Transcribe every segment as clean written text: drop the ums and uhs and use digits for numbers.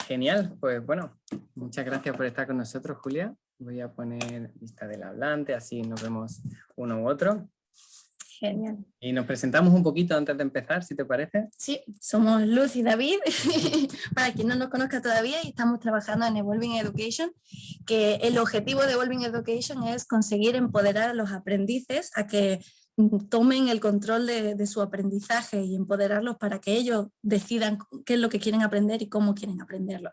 Genial, pues bueno, muchas gracias por estar con nosotros, Julia. Voy a poner lista del hablante, así nos vemos uno u otro. Genial. Y nos presentamos un poquito antes de empezar, si te parece. Sí, somos Luz y David, para quien no nos conozca todavía, y estamos trabajando en Evolving Education, que el objetivo de Evolving Education es conseguir empoderar a los aprendices a que tomen el control de su aprendizaje y empoderarlos para que ellos decidan qué es lo que quieren aprender y cómo quieren aprenderlo.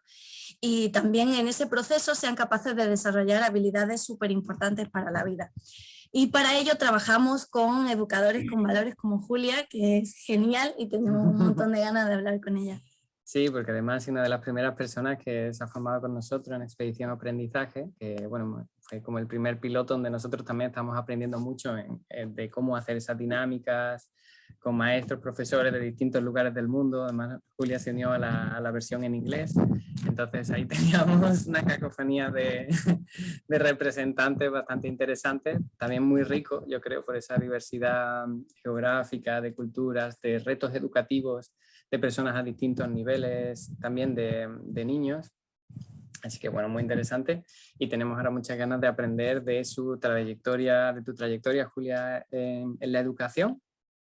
Y también en ese proceso sean capaces de desarrollar habilidades súper importantes para la vida. Y para ello trabajamos con educadores con valores como Julia, que es genial y tenemos un montón de ganas de hablar con ella. Sí, porque además es una de las primeras personas que se ha formado con nosotros en Expedición Aprendizaje, que bueno, fue como el primer piloto donde nosotros también estamos aprendiendo mucho de cómo hacer esas dinámicas con maestros, profesores de distintos lugares del mundo. Además, Julia se unió a la versión en inglés, entonces ahí teníamos una cacofonía de representantes bastante interesantes, también muy rico, yo creo, por esa diversidad geográfica, de culturas, de retos educativos, de personas a distintos niveles, también de niños. Así que bueno, muy interesante, y tenemos ahora muchas ganas de aprender de su trayectoria, de tu trayectoria, Julia, en la educación.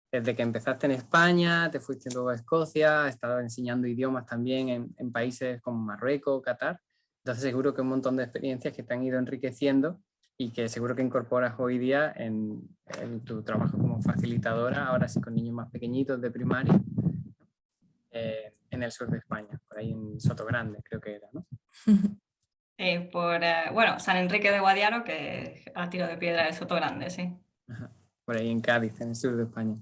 Desde que empezaste en España, te fuiste luego a Escocia, has estado enseñando idiomas también en países como Marruecos, Qatar. Entonces seguro que un montón de experiencias que te han ido enriqueciendo y que seguro que incorporas hoy día en tu trabajo como facilitadora, ahora sí con niños más pequeñitos de primaria, en el sur de España, por ahí en Sotogrande, creo que era, ¿no? Bueno, San Enrique de Guadiaro, que a tiro de piedra de Sotogrande, sí. Ajá, por ahí en Cádiz, en el sur de España.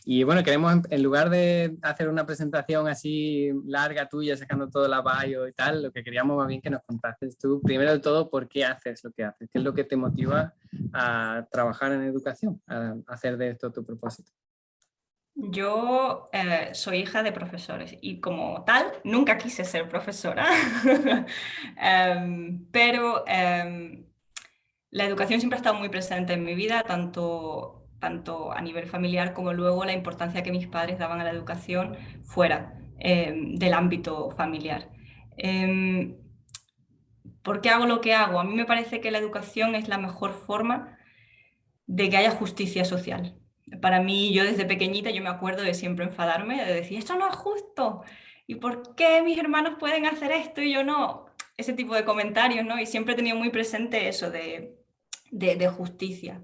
Y bueno, queremos, en lugar de hacer una presentación así larga tuya, sacando todo la bio y tal, lo que queríamos más bien que nos contases tú, primero de todo, por qué haces lo que haces, qué es lo que te motiva a trabajar en educación, a hacer de esto tu propósito. Yo soy hija de profesores y como tal nunca quise ser profesora, pero la educación siempre ha estado muy presente en mi vida, tanto a nivel familiar como luego la importancia que mis padres daban a la educación fuera del ámbito familiar. ¿Por qué hago lo que hago? A mí me parece que la educación es la mejor forma de que haya justicia social. Para mí, yo desde pequeñita, yo me acuerdo de siempre enfadarme, de decir, esto no es justo, ¿y por qué mis hermanos pueden hacer esto y yo no? Ese tipo de comentarios, ¿no? Y siempre he tenido muy presente eso de justicia,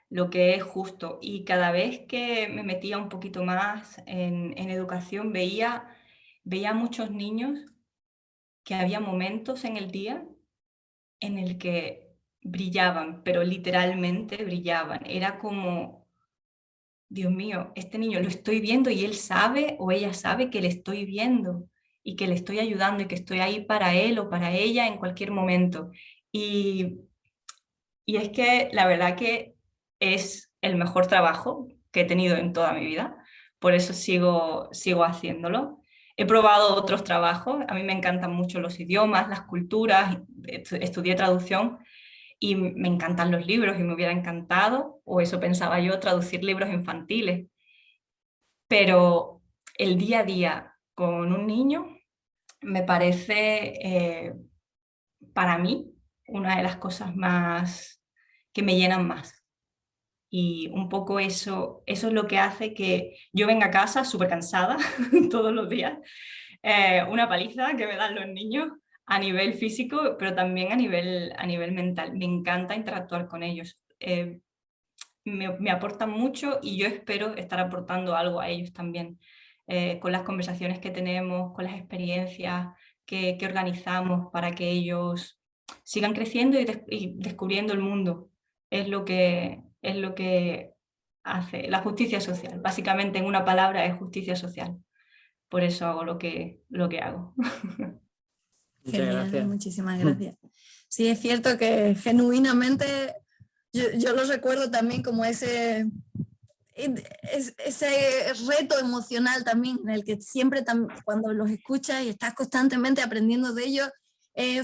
lo que es justo. Y cada vez que me metía un poquito más en educación, veía a muchos niños que había momentos en el día en el que brillaban, pero literalmente brillaban. Era como, Dios mío, este niño lo estoy viendo y él sabe o ella sabe que le estoy viendo y que le estoy ayudando y que estoy ahí para él o para ella en cualquier momento. Y es que la verdad que es el mejor trabajo que he tenido en toda mi vida, por eso sigo haciéndolo. He probado otros trabajos, a mí me encantan mucho los idiomas, las culturas, estudié traducción y me encantan los libros y me hubiera encantado, o eso pensaba yo, traducir libros infantiles. Pero el día a día con un niño me parece, para mí, una de las cosas más que me llenan más. Y un poco eso es lo que hace que yo venga a casa súper cansada todos los días, una paliza que me dan los niños a nivel físico, pero también a nivel mental. Me encanta interactuar con ellos. Me aportan mucho y yo espero estar aportando algo a ellos también, con las conversaciones que tenemos, con las experiencias que organizamos para que ellos sigan creciendo y descubriendo el mundo. Es lo que hace la justicia social. Básicamente, en una palabra, es justicia social. Por eso hago lo que hago. Genial, muchísimas gracias. Sí, es cierto que genuinamente yo lo recuerdo también como ese reto emocional también, en el que siempre cuando los escuchas y estás constantemente aprendiendo de ellos,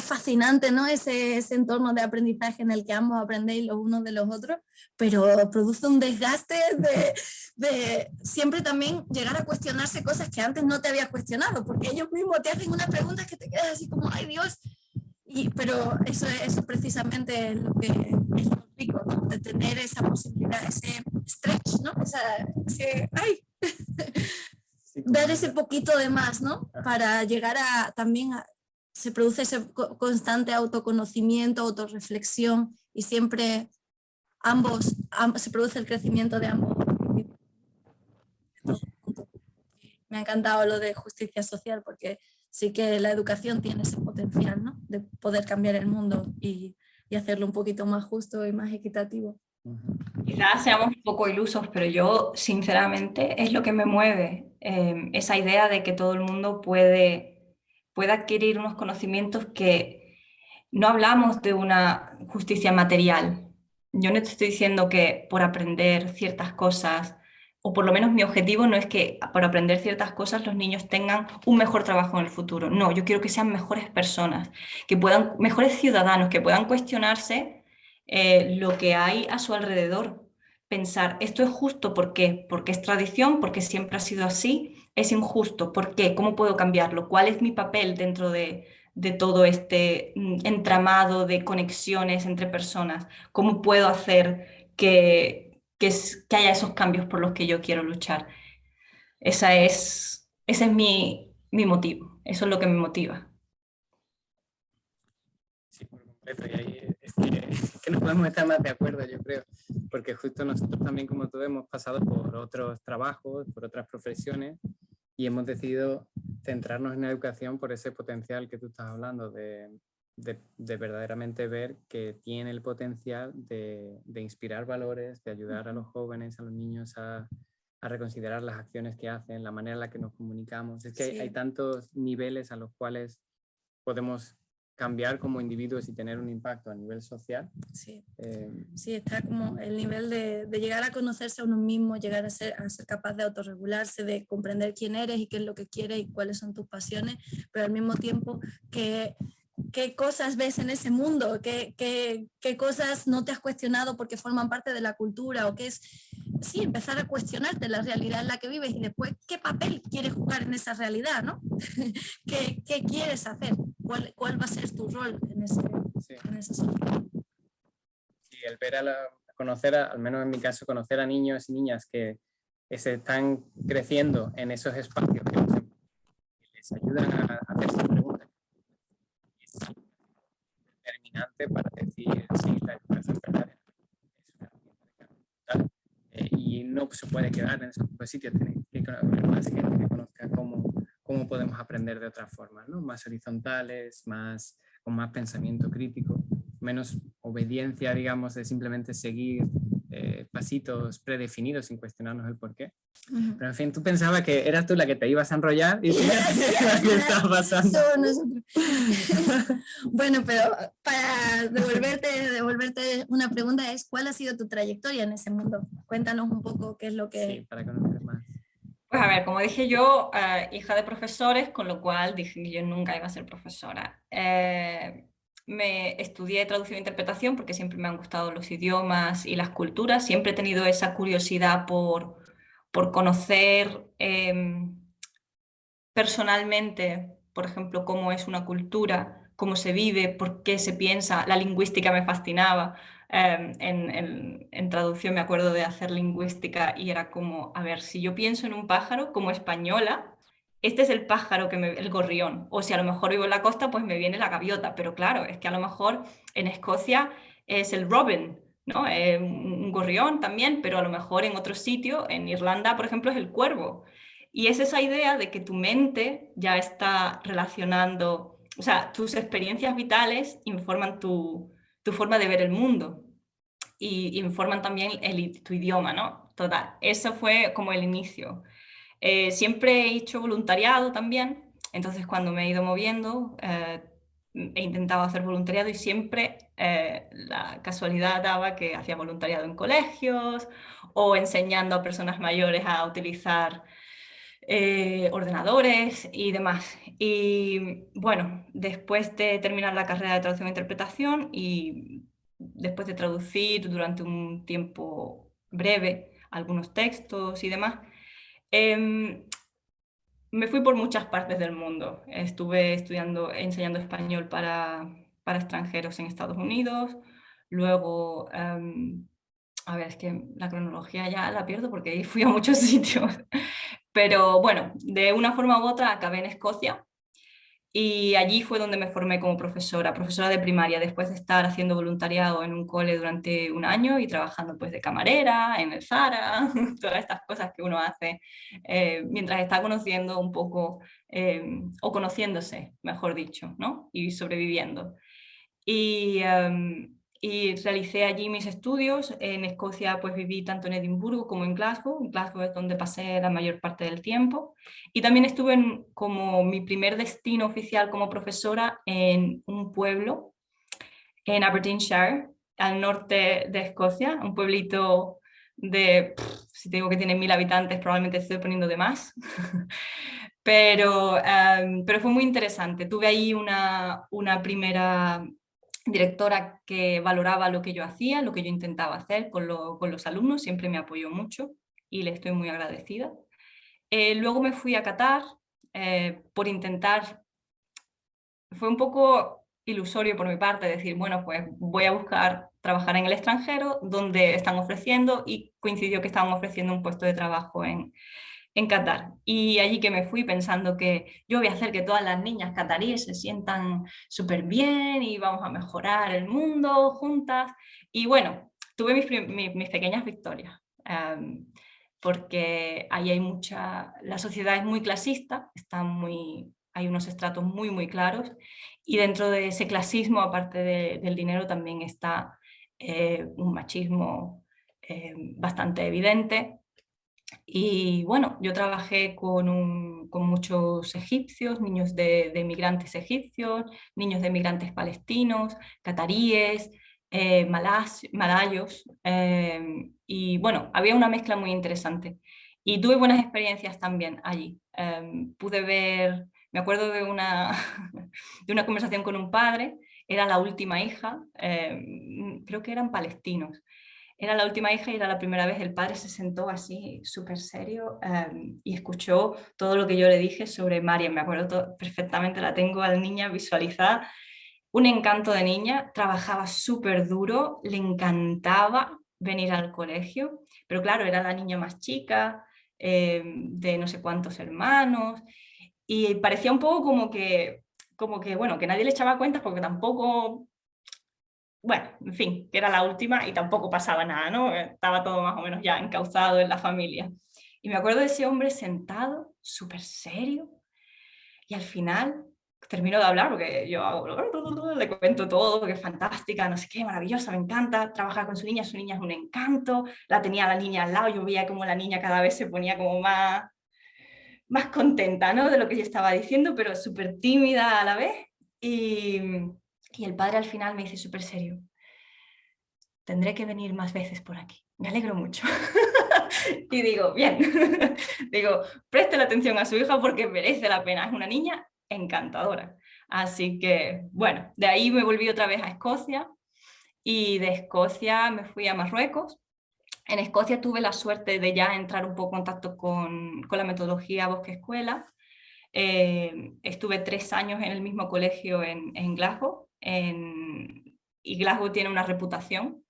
fascinante, ¿no? Ese entorno de aprendizaje en el que ambos aprendéis los unos de los otros, pero produce un desgaste de siempre también llegar a cuestionarse cosas que antes no te habías cuestionado, porque ellos mismos te hacen unas preguntas que te quedas así como, ay Dios, pero eso precisamente es lo que es lo rico, ¿no? De tener esa posibilidad, ese stretch, ¿no? ¡ay! Sí, Dar ese poquito de más, ¿no? Para llegar a también se produce ese constante autoconocimiento, autorreflexión y siempre ambos se produce el crecimiento de ambos. Me ha encantado lo de justicia social porque sí que la educación tiene ese potencial, ¿no? De poder cambiar el mundo y hacerlo un poquito más justo y más equitativo. Quizás seamos un poco ilusos, pero yo, sinceramente, es lo que me mueve, esa idea de que todo el mundo puede adquirir unos conocimientos que no hablamos de una justicia material. Yo no te estoy diciendo que por aprender ciertas cosas, o por lo menos mi objetivo no es que por aprender ciertas cosas los niños tengan un mejor trabajo en el futuro. No, yo quiero que sean mejores personas, mejores ciudadanos, que puedan cuestionarse lo que hay a su alrededor. Pensar, ¿esto es justo? ¿Por qué? Porque es tradición, porque siempre ha sido así. Es injusto. ¿Por qué? ¿Cómo puedo cambiarlo? ¿Cuál es mi papel dentro de todo este entramado de conexiones entre personas? ¿Cómo puedo hacer que haya esos cambios por los que yo quiero luchar? Ese es mi motivo. Eso es lo que me motiva. Sí, por completo. Y ahí es que no podemos estar más de acuerdo, yo creo, porque justo nosotros también, como tú, hemos pasado por otros trabajos, por otras profesiones y hemos decidido centrarnos en la educación por ese potencial que tú estás hablando, de verdaderamente ver que tiene el potencial de inspirar valores, de ayudar a los jóvenes, a los niños a reconsiderar las acciones que hacen, la manera en la que nos comunicamos. Es que Sí. hay tantos niveles a los cuales podemos cambiar como individuos y tener un impacto a nivel social. Sí, está como el nivel de llegar a conocerse a uno mismo, llegar a ser capaz de autorregularse, de comprender quién eres y qué es lo que quieres y cuáles son tus pasiones, pero al mismo tiempo qué cosas ves en ese mundo, qué cosas no te has cuestionado porque forman parte de la cultura o qué es, sí, empezar a cuestionarte la realidad en la que vives y después qué papel quieres jugar en esa realidad, ¿no? ¿Qué quieres hacer? ¿Cuál va a ser tu rol en esa sociedad? Y el ver conocer, al menos en mi caso, conocer a niños y niñas que se están creciendo en esos espacios que les ayudan a hacerse preguntas. Es determinante para decir si la educación verdadera es una herramienta y no se puede quedar en esos sitios, tiene que haber más gente que conozca cómo podemos aprender de otras formas, ¿no? Más horizontales, con más pensamiento crítico, menos obediencia, digamos, de simplemente seguir pasitos predefinidos sin cuestionarnos el porqué. Pero en fin, tú pensabas que eras tú la que te ibas a enrollar y ¿qué estaba pasando? Bueno, pero para devolverte una pregunta ¿cuál ha sido tu trayectoria en ese mundo? Cuéntanos un poco qué es lo que... Sí, para conocer más. Pues a ver, como dije yo, hija de profesores, con lo cual dije que yo nunca iba a ser profesora. Me estudié traducción e interpretación porque siempre me han gustado los idiomas y las culturas. Siempre he tenido esa curiosidad por conocer personalmente, por ejemplo, cómo es una cultura, cómo se vive, por qué se piensa. La lingüística me fascinaba. En traducción me acuerdo de hacer lingüística y era como, a ver, si yo pienso en un pájaro como española, este es el pájaro el gorrión. O si a lo mejor vivo en la costa, pues me viene la gaviota. Pero claro, es que a lo mejor en Escocia es el robin, ¿no? Un gorrión también, pero a lo mejor en otro sitio, en Irlanda, por ejemplo, es el cuervo. Y es esa idea de que tu mente ya está relacionando, o sea, tus experiencias vitales informan tu forma de ver el mundo y informan también tu idioma, ¿no? Total, eso fue como el inicio. Siempre he hecho voluntariado también, entonces cuando me he ido moviendo he intentado hacer voluntariado y siempre la casualidad daba que hacía voluntariado en colegios o enseñando a personas mayores a utilizar ordenadores y demás. Y bueno, después de terminar la carrera de traducción e interpretación y después de traducir durante un tiempo breve algunos textos y demás, me fui por muchas partes del mundo. Estuve enseñando español para extranjeros en Estados Unidos. Luego, a ver, es que la cronología ya la pierdo porque fui a muchos sitios. Pero bueno, de una forma u otra acabé en Escocia y allí fue donde me formé como profesora de primaria, después de estar haciendo voluntariado en un cole durante un año y trabajando pues de camarera, en el Zara, todas estas cosas que uno hace mientras está conociendo un poco, o conociéndose, mejor dicho, ¿no? Y sobreviviendo. Y, y realicé allí mis estudios. En Escocia pues viví tanto en Edimburgo como en Glasgow. En Glasgow es donde pasé la mayor parte del tiempo. Y también estuve como mi primer destino oficial como profesora en un pueblo en Aberdeenshire, al norte de Escocia, un pueblito de, si te digo que tiene 1000 habitantes, probablemente estoy poniendo de más. Pero fue muy interesante. Tuve ahí una primera directora que valoraba lo que yo hacía, lo que yo intentaba hacer con los alumnos, siempre me apoyó mucho y le estoy muy agradecida. Luego me fui a Qatar por intentar, fue un poco ilusorio por mi parte decir, bueno, pues voy a buscar trabajar en el extranjero donde están ofreciendo, y coincidió que estaban ofreciendo un puesto de trabajo en Qatar. Y allí que me fui pensando que yo voy a hacer que todas las niñas cataríes se sientan súper bien y vamos a mejorar el mundo juntas. Y bueno, tuve mis pequeñas victorias, porque ahí hay la sociedad es muy clasista, hay unos estratos muy, muy claros, y dentro de ese clasismo, aparte del dinero, también está un machismo bastante evidente. Y bueno, yo trabajé con muchos egipcios, niños de migrantes egipcios, niños de migrantes palestinos, cataríes, malayos, y bueno, había una mezcla muy interesante. Y tuve buenas experiencias también allí. Pude ver, me acuerdo de de una conversación con un padre, era la última hija, creo que eran palestinos. Era la última hija y era la primera vez. El padre se sentó así súper serio y escuchó todo lo que yo le dije sobre Mariam. Me acuerdo perfectamente, la tengo a la niña visualizada. Un encanto de niña, trabajaba súper duro, le encantaba venir al colegio, pero claro, era la niña más chica, de no sé cuántos hermanos, y parecía un poco bueno, que nadie le echaba cuentas porque tampoco, bueno, en fin, que era la última y tampoco pasaba nada, ¿no? Estaba todo más o menos ya encauzado en la familia. Y me acuerdo de ese hombre sentado, súper serio, y al final termino de hablar porque yo le cuento todo, que es fantástica, no sé qué, maravillosa, me encanta trabajar con su niña es un encanto, la tenía la niña al lado, yo veía como la niña cada vez se ponía como más contenta, ¿no? De lo que yo estaba diciendo, pero súper tímida a la vez. Y el padre al final me dice súper serio, tendré que venir más veces por aquí. Me alegro mucho. Y digo, bien, digo, preste la atención a su hija porque merece la pena, es una niña encantadora. Así que, bueno, de ahí me volví otra vez a Escocia y de Escocia me fui a Marruecos. En Escocia tuve la suerte de ya entrar un poco en contacto con la metodología Bosque Escuela. Estuve 3 años en el mismo colegio en Glasgow, y Glasgow tiene una reputación,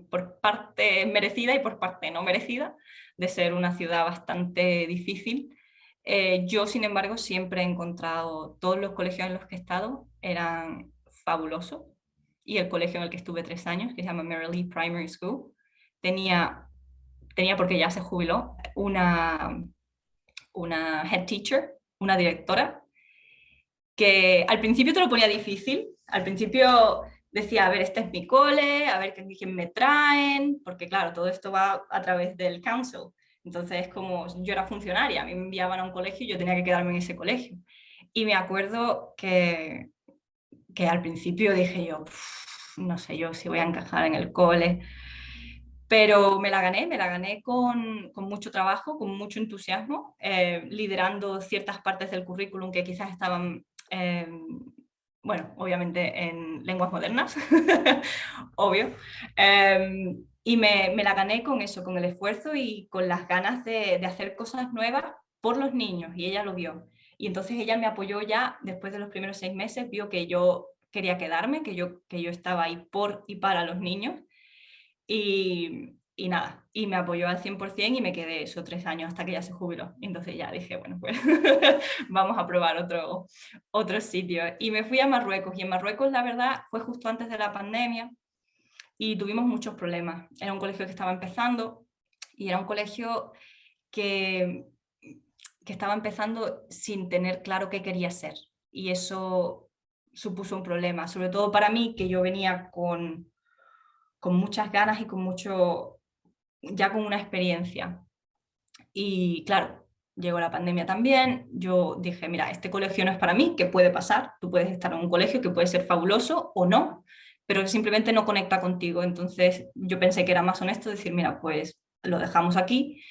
por parte merecida y por parte no merecida, de ser una ciudad bastante difícil. Yo, sin embargo, siempre he encontrado, todos los colegios en los que he estado eran fabulosos, y el colegio en el que estuve 3 años, que se llama Merrily Primary School, tenía, porque ya se jubiló, una head teacher, una directora, que al principio te lo ponía difícil, al principio decía, a ver, este es mi cole, a ver quién me traen, porque claro, todo esto va a través del council, entonces como yo era funcionaria, a mí me enviaban a un colegio y yo tenía que quedarme en ese colegio. Y me acuerdo que al principio dije yo, no sé yo si voy a encajar en el cole, Pero me la gané con mucho trabajo, con mucho entusiasmo, liderando ciertas partes del currículum que quizás estaban, bueno, obviamente en lenguas modernas, obvio. Y me la gané con eso, con el esfuerzo y con las ganas de hacer cosas nuevas por los niños, y ella lo vio. Y entonces ella me apoyó ya, después de los primeros 6 meses, vio que yo quería quedarme, que yo estaba ahí por y para los niños. Y nada, y me apoyó al 100% y me quedé eso 3 años hasta que ya se jubiló. Y entonces ya dije, bueno, pues vamos a probar otro sitio. Y me fui a Marruecos, y en Marruecos la verdad fue justo antes de la pandemia y tuvimos muchos problemas. Era un colegio que estaba empezando y era un colegio que estaba empezando sin tener claro qué quería ser. Y eso supuso un problema, sobre todo para mí, que yo venía con muchas ganas y ya con una experiencia. Y claro, llegó la pandemia también, yo dije, mira, este colegio no es para mí, ¿qué puede pasar? Tú puedes estar en un colegio que puede ser fabuloso o no, pero que simplemente no conecta contigo. Entonces yo pensé que era más honesto decir, mira, pues lo dejamos aquí.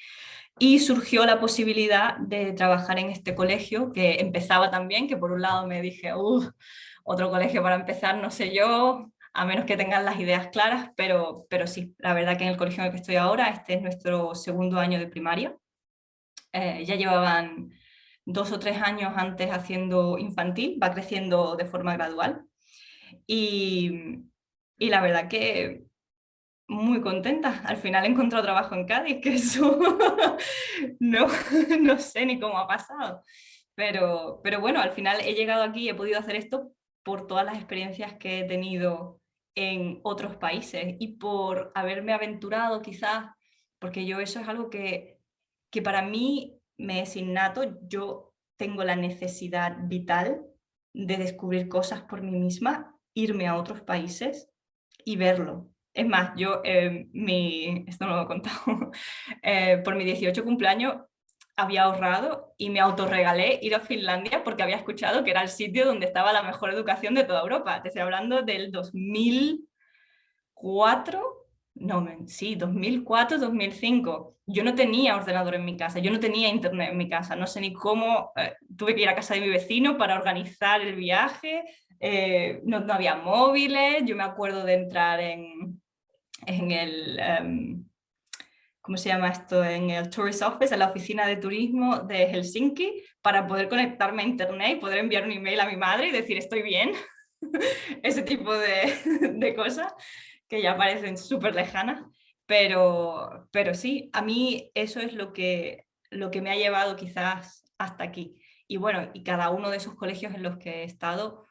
Y surgió la posibilidad de trabajar en este colegio, que empezaba también, que por un lado me dije, otro colegio para empezar, no sé yo, a menos que tengan las ideas claras, pero sí, la verdad que en el colegio en el que estoy ahora, este es nuestro segundo año de primaria. Ya llevaban 2 o 3 años antes haciendo infantil, va creciendo de forma gradual. Y la verdad que muy contenta. Al final he encontrado trabajo en Cádiz, que eso no, no sé ni cómo ha pasado. Pero bueno, al final he llegado aquí y he podido hacer esto por todas las experiencias que he tenido en otros países y por haberme aventurado quizás, porque yo eso es algo que para mí me es innato. Yo tengo la necesidad vital de descubrir cosas por mí misma, irme a otros países y verlo. Es más, yo, esto no lo he contado, por mi 18 cumpleaños había ahorrado y me autorregalé ir a Finlandia porque había escuchado que era el sitio donde estaba la mejor educación de toda Europa. Te estoy hablando del 2004, no, sí, 2004, 2005. Yo no tenía ordenador en mi casa, yo no tenía internet en mi casa, no sé ni cómo, tuve que ir a casa de mi vecino para organizar el viaje, no había móviles, yo me acuerdo de entrar en el, ¿cómo se llama esto? En el Tourist Office, en la oficina de turismo de Helsinki, para poder conectarme a internet y poder enviar un email a mi madre y decir estoy bien. Ese tipo de cosas que ya parecen súper lejanas, pero sí, a mí eso es lo que me ha llevado quizás hasta aquí. Y bueno, y cada uno de esos colegios en los que he estado,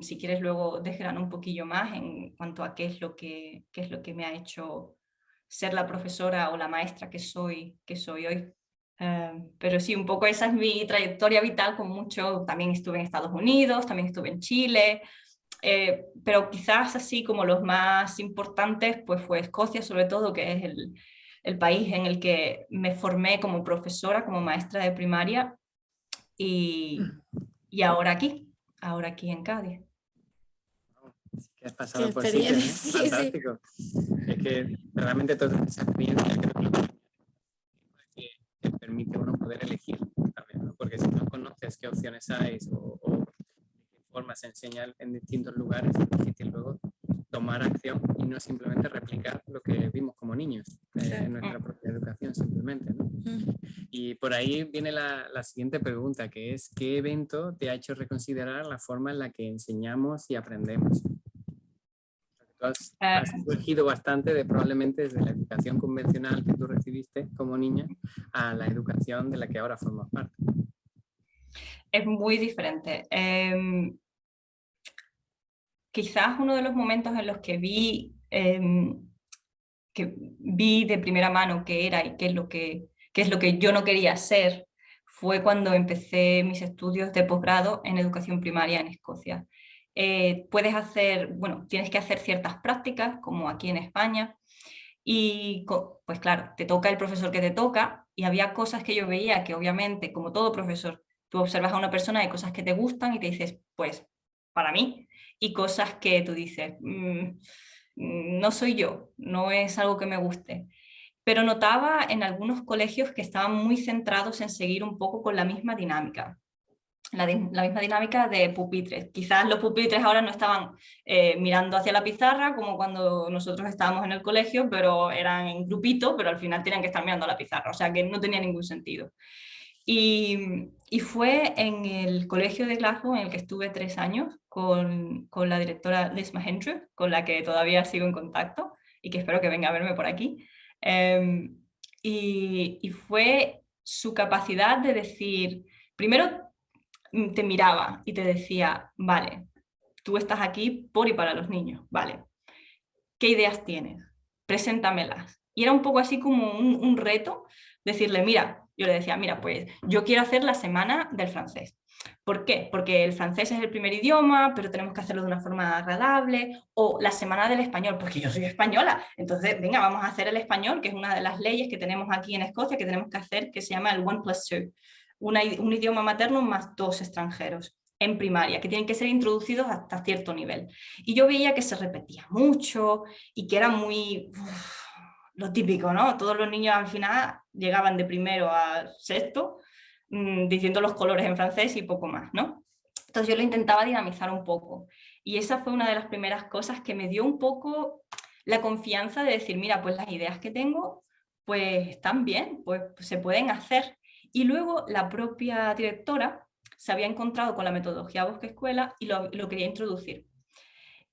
si quieres luego desgrano un poquillo más en cuanto a qué es lo que me ha hecho ser la profesora o la maestra que soy hoy. Pero sí, un poco esa es mi trayectoria vital con mucho. También estuve en Estados Unidos, también estuve en Chile, pero quizás así como los más importantes pues fue Escocia, sobre todo, que es el país en el que me formé como profesora, como maestra de primaria, y ahora aquí en Cádiz. Sí que has pasado por sitios, ¿eh? Sí, Fantástico. Sí. Es que realmente toda esa experiencia creo que te permite uno poder elegir también, ¿no? Porque si no conoces qué opciones hay o de qué forma se enseña en distintos lugares, es difícil luego tomar acción y no simplemente replicar lo que vimos como niños en nuestra propia educación simplemente, ¿no? Y por ahí viene la siguiente pregunta, que es ¿qué evento te ha hecho reconsiderar la forma en la que enseñamos y aprendemos? Tú has surgido bastante probablemente desde la educación convencional que tú recibiste como niña a la educación de la que ahora formas parte. Es muy diferente. Quizás uno de los momentos en los que vi de primera mano qué era y qué es lo que yo no quería ser, fue cuando empecé mis estudios de posgrado en educación primaria en Escocia. Tienes que hacer ciertas prácticas, como aquí en España, y pues claro, te toca el profesor que te toca, y había cosas que yo veía que obviamente, como todo profesor, tú observas a una persona, hay cosas que te gustan y te dices, pues, para mí, y cosas que tú dices, no soy yo, no es algo que me guste. Pero notaba en algunos colegios que estaban muy centrados en seguir un poco con la misma dinámica. La misma dinámica de pupitres. Quizás los pupitres ahora no estaban mirando hacia la pizarra como cuando nosotros estábamos en el colegio, pero eran en grupito, pero al final tenían que estar mirando a la pizarra, o sea que no tenía ningún sentido. Y fue en el colegio de Glasgow en el que estuve 3 años con la directora Liz Mahendra, con la que todavía sigo en contacto y que espero que venga a verme por aquí. Y fue su capacidad de decir, primero te miraba y te decía, vale, tú estás aquí por y para los niños, vale, ¿qué ideas tienes? Preséntamelas. Y era un poco así como un reto, decirle, mira, yo le decía, mira, pues yo quiero hacer la semana del francés. ¿Por qué? Porque el francés es el primer idioma, pero tenemos que hacerlo de una forma agradable, o la semana del español, porque yo soy española, entonces, venga, vamos a hacer el español, que es una de las leyes que tenemos aquí en Escocia, que tenemos que hacer, que se llama el 1+2, un idioma materno más 2 extranjeros en primaria, que tienen que ser introducidos hasta cierto nivel. Y yo veía que se repetía mucho y que era muy... lo típico, ¿no? Todos los niños al final llegaban de primero a sexto diciendo los colores en francés y poco más, ¿no? Entonces yo lo intentaba dinamizar un poco. Y esa fue una de las primeras cosas que me dio un poco la confianza de decir, mira, pues las ideas que tengo, pues están bien, pues se pueden hacer. Y luego la propia directora se había encontrado con la metodología Bosque Escuela y lo quería introducir.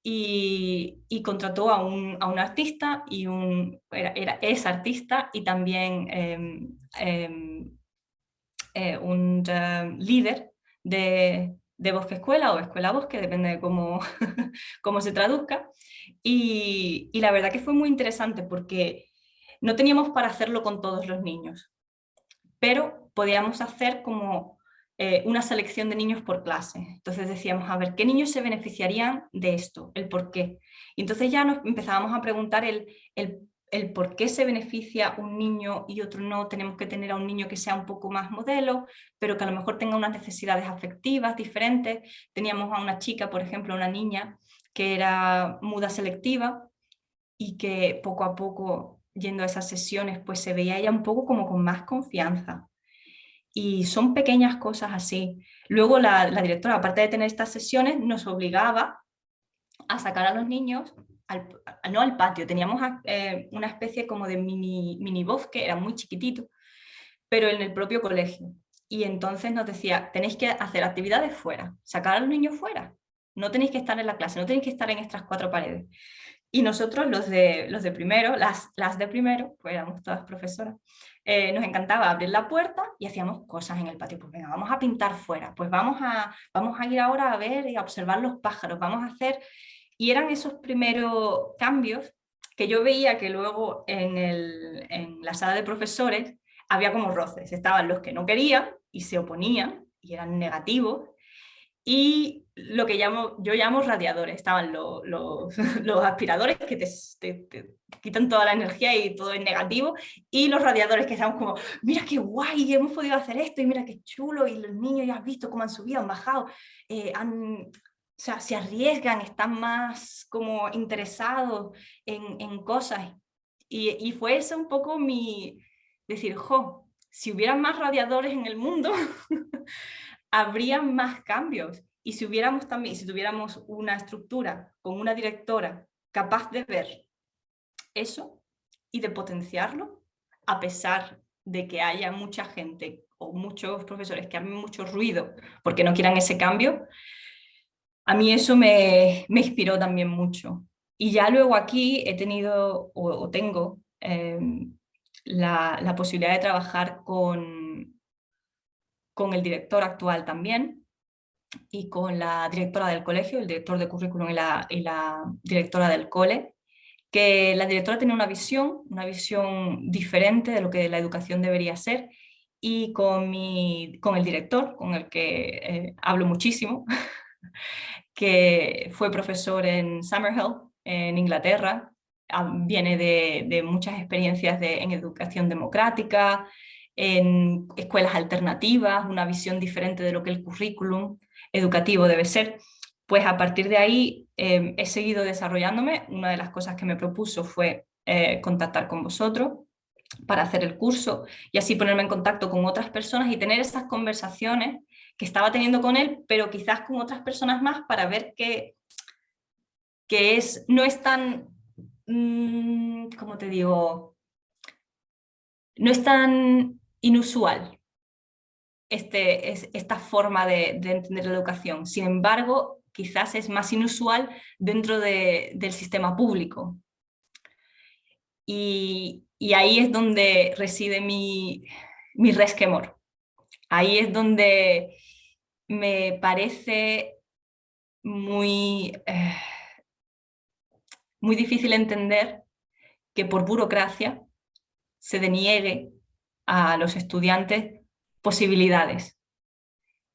Y contrató a un artista, y es artista y también un líder de Bosque Escuela o Escuela Bosque, depende de cómo, cómo se traduzca. Y la verdad que fue muy interesante porque no teníamos para hacerlo con todos los niños, pero podíamos hacer como una selección de niños por clase. Entonces decíamos, a ver, ¿qué niños se beneficiarían de esto? ¿El por qué? Y entonces ya nos empezábamos a preguntar el por qué se beneficia un niño y otro no. Tenemos que tener a un niño que sea un poco más modelo, pero que a lo mejor tenga unas necesidades afectivas diferentes. Teníamos a una chica, por ejemplo, una niña que era muda selectiva y que poco a poco, yendo a esas sesiones, pues se veía ella un poco como con más confianza. Y son pequeñas cosas así. Luego la directora, aparte de tener estas sesiones, nos obligaba a sacar a los niños, no al patio, teníamos una especie como de mini bosque, era muy chiquitito, pero en el propio colegio. Y entonces nos decía, tenéis que hacer actividades fuera, sacar a los niños fuera, no tenéis que estar en la clase, no tenéis que estar en estas 4 paredes. Y nosotros, los de primero, las de primero, pues éramos todas profesoras, nos encantaba abrir la puerta y hacíamos cosas en el patio. Pues venga, vamos a pintar fuera, pues vamos a ir ahora a ver y a observar los pájaros, vamos a hacer... Y eran esos primeros cambios que yo veía que luego en la sala de profesores había como roces. Estaban los que no querían y se oponían y eran negativos, y lo que yo llamo radiadores. Estaban los aspiradores que te quitan toda la energía y todo es negativo, y los radiadores que estamos como, mira qué guay, hemos podido hacer esto y mira qué chulo, y los niños ya has visto cómo han subido, han bajado, o sea, se arriesgan, están más como interesados en cosas. Y fue eso un poco mi decir, jo, si hubieran más radiadores en el mundo, habría más cambios. Y si hubiéramos también, si tuviéramos una estructura con una directora capaz de ver eso y de potenciarlo, a pesar de que haya mucha gente o muchos profesores que armen mucho ruido porque no quieran ese cambio, a mí eso me inspiró también mucho. Y ya luego aquí he tenido o tengo la posibilidad de trabajar con el director actual también, y con la directora del colegio, el director de currículum y la directora del cole, que la directora tiene una visión diferente de lo que la educación debería ser, y con el director, con el que hablo muchísimo, que fue profesor en Summerhill, en Inglaterra, viene de muchas experiencias en educación democrática, en escuelas alternativas, una visión diferente de lo que el currículum educativo debe ser. Pues a partir de ahí he seguido desarrollándome. Una de las cosas que me propuso fue contactar con vosotros para hacer el curso y así ponerme en contacto con otras personas y tener esas conversaciones que estaba teniendo con él, pero quizás con otras personas más para ver que no es tan, ¿cómo te digo? No es tan inusual esta forma de entender la educación. Sin embargo, quizás es más inusual dentro del sistema público. Y ahí es donde reside mi resquemor. Ahí es donde me parece muy, muy difícil entender que por burocracia se deniegue a los estudiantes posibilidades.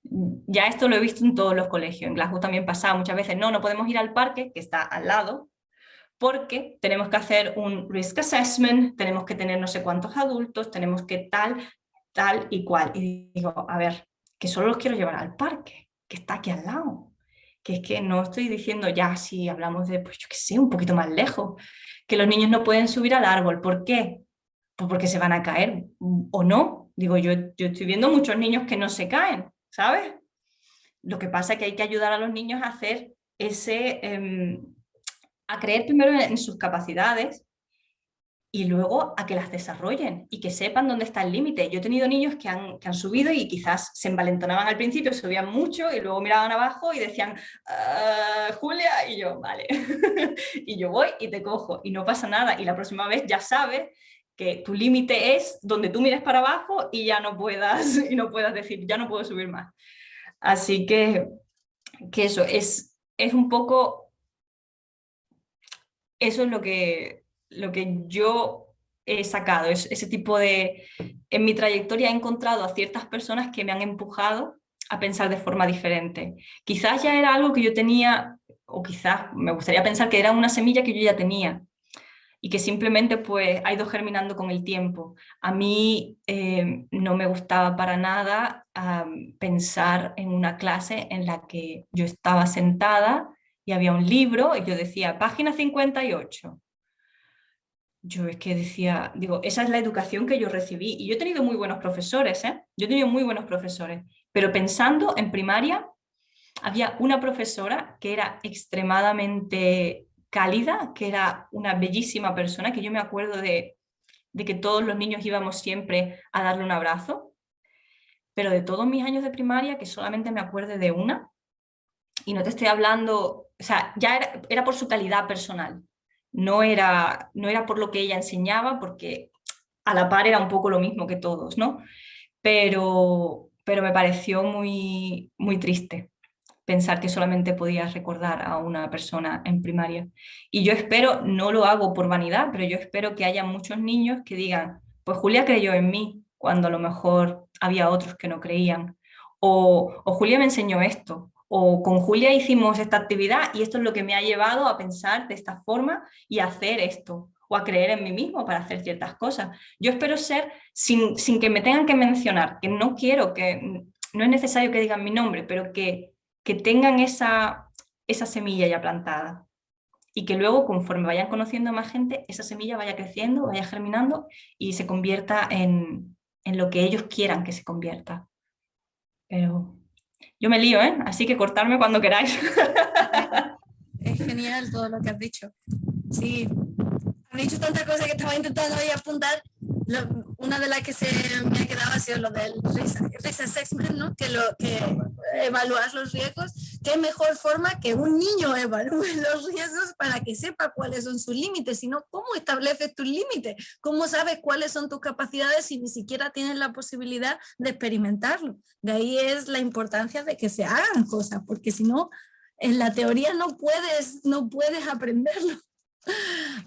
Ya esto lo he visto en todos los colegios. En Glasgow también pasaba muchas veces, no podemos ir al parque, que está al lado, porque tenemos que hacer un risk assessment, tenemos que tener no sé cuántos adultos, tenemos que tal y cual. Y digo, a ver, que solo los quiero llevar al parque, que está aquí al lado. Que es que no estoy diciendo ya si hablamos de, pues yo qué sé, un poquito más lejos, que los niños no pueden subir al árbol. ¿Por qué? Pues porque se van a caer o no. Digo, yo estoy viendo muchos niños que no se caen, ¿sabes? Lo que pasa es que hay que ayudar a los niños a hacer a creer primero en sus capacidades y luego a que las desarrollen y que sepan dónde está el límite. Yo he tenido niños que han subido y quizás se envalentonaban al principio, subían mucho y luego miraban abajo y decían, Julia, y yo, vale. Y yo voy y te cojo y no pasa nada. Y la próxima vez ya sabes que tu límite es donde tú mires para abajo y ya no puedas decir, ya no puedo subir más. Así que eso es un poco, eso es lo que yo he sacado, es ese tipo de... En mi trayectoria he encontrado a ciertas personas que me han empujado a pensar de forma diferente. Quizás ya era algo que yo tenía, o quizás me gustaría pensar que era una semilla que yo ya tenía y que simplemente pues ha ido germinando con el tiempo. A mí no me gustaba para nada pensar en una clase en la que yo estaba sentada y había un libro y yo decía, página 58. Yo es que decía, digo, esa es la educación que yo recibí. Y yo he tenido muy buenos profesores, ¿eh? Yo he tenido muy buenos profesores. Pero pensando en primaria, había una profesora que era extremadamente cálida, que era una bellísima persona, que yo me acuerdo de que todos los niños íbamos siempre a darle un abrazo. Pero de todos mis años de primaria, que solamente me acuerdo de una, y no te estoy hablando, o sea, ya era por su calidad personal, no era por lo que ella enseñaba, porque a la par era un poco lo mismo que todos, ¿no? Pero me pareció muy, muy triste pensar que solamente podías recordar a una persona en primaria. Y yo espero, no lo hago por vanidad, pero yo espero que haya muchos niños que digan, pues Julia creyó en mí, cuando a lo mejor había otros que no creían. O Julia me enseñó esto. O con Julia hicimos esta actividad y esto es lo que me ha llevado a pensar de esta forma y a hacer esto. O a creer en mí mismo para hacer ciertas cosas. Yo espero ser, sin que me tengan que mencionar, que no quiero que, no es necesario que digan mi nombre, pero que tengan esa semilla ya plantada y que luego, conforme vayan conociendo a más gente, esa semilla vaya creciendo, vaya germinando y se convierta en lo que ellos quieran que se convierta. Pero yo me lío, ¿eh? Así que cortarme cuando queráis. Es genial todo lo que has dicho. Sí, han dicho tantas cosas que estaba intentando ahí apuntar. Una de las que se me ha quedado ha sido lo del risk assessment, ¿no? Que evaluar los riesgos. ¿Qué mejor forma que un niño evalúe los riesgos para que sepa cuáles son sus límites? Sino, ¿cómo estableces tus límites? ¿Cómo sabes cuáles son tus capacidades si ni siquiera tienes la posibilidad de experimentarlo? De ahí es la importancia de que se hagan cosas, porque si no, en la teoría no puedes aprenderlo.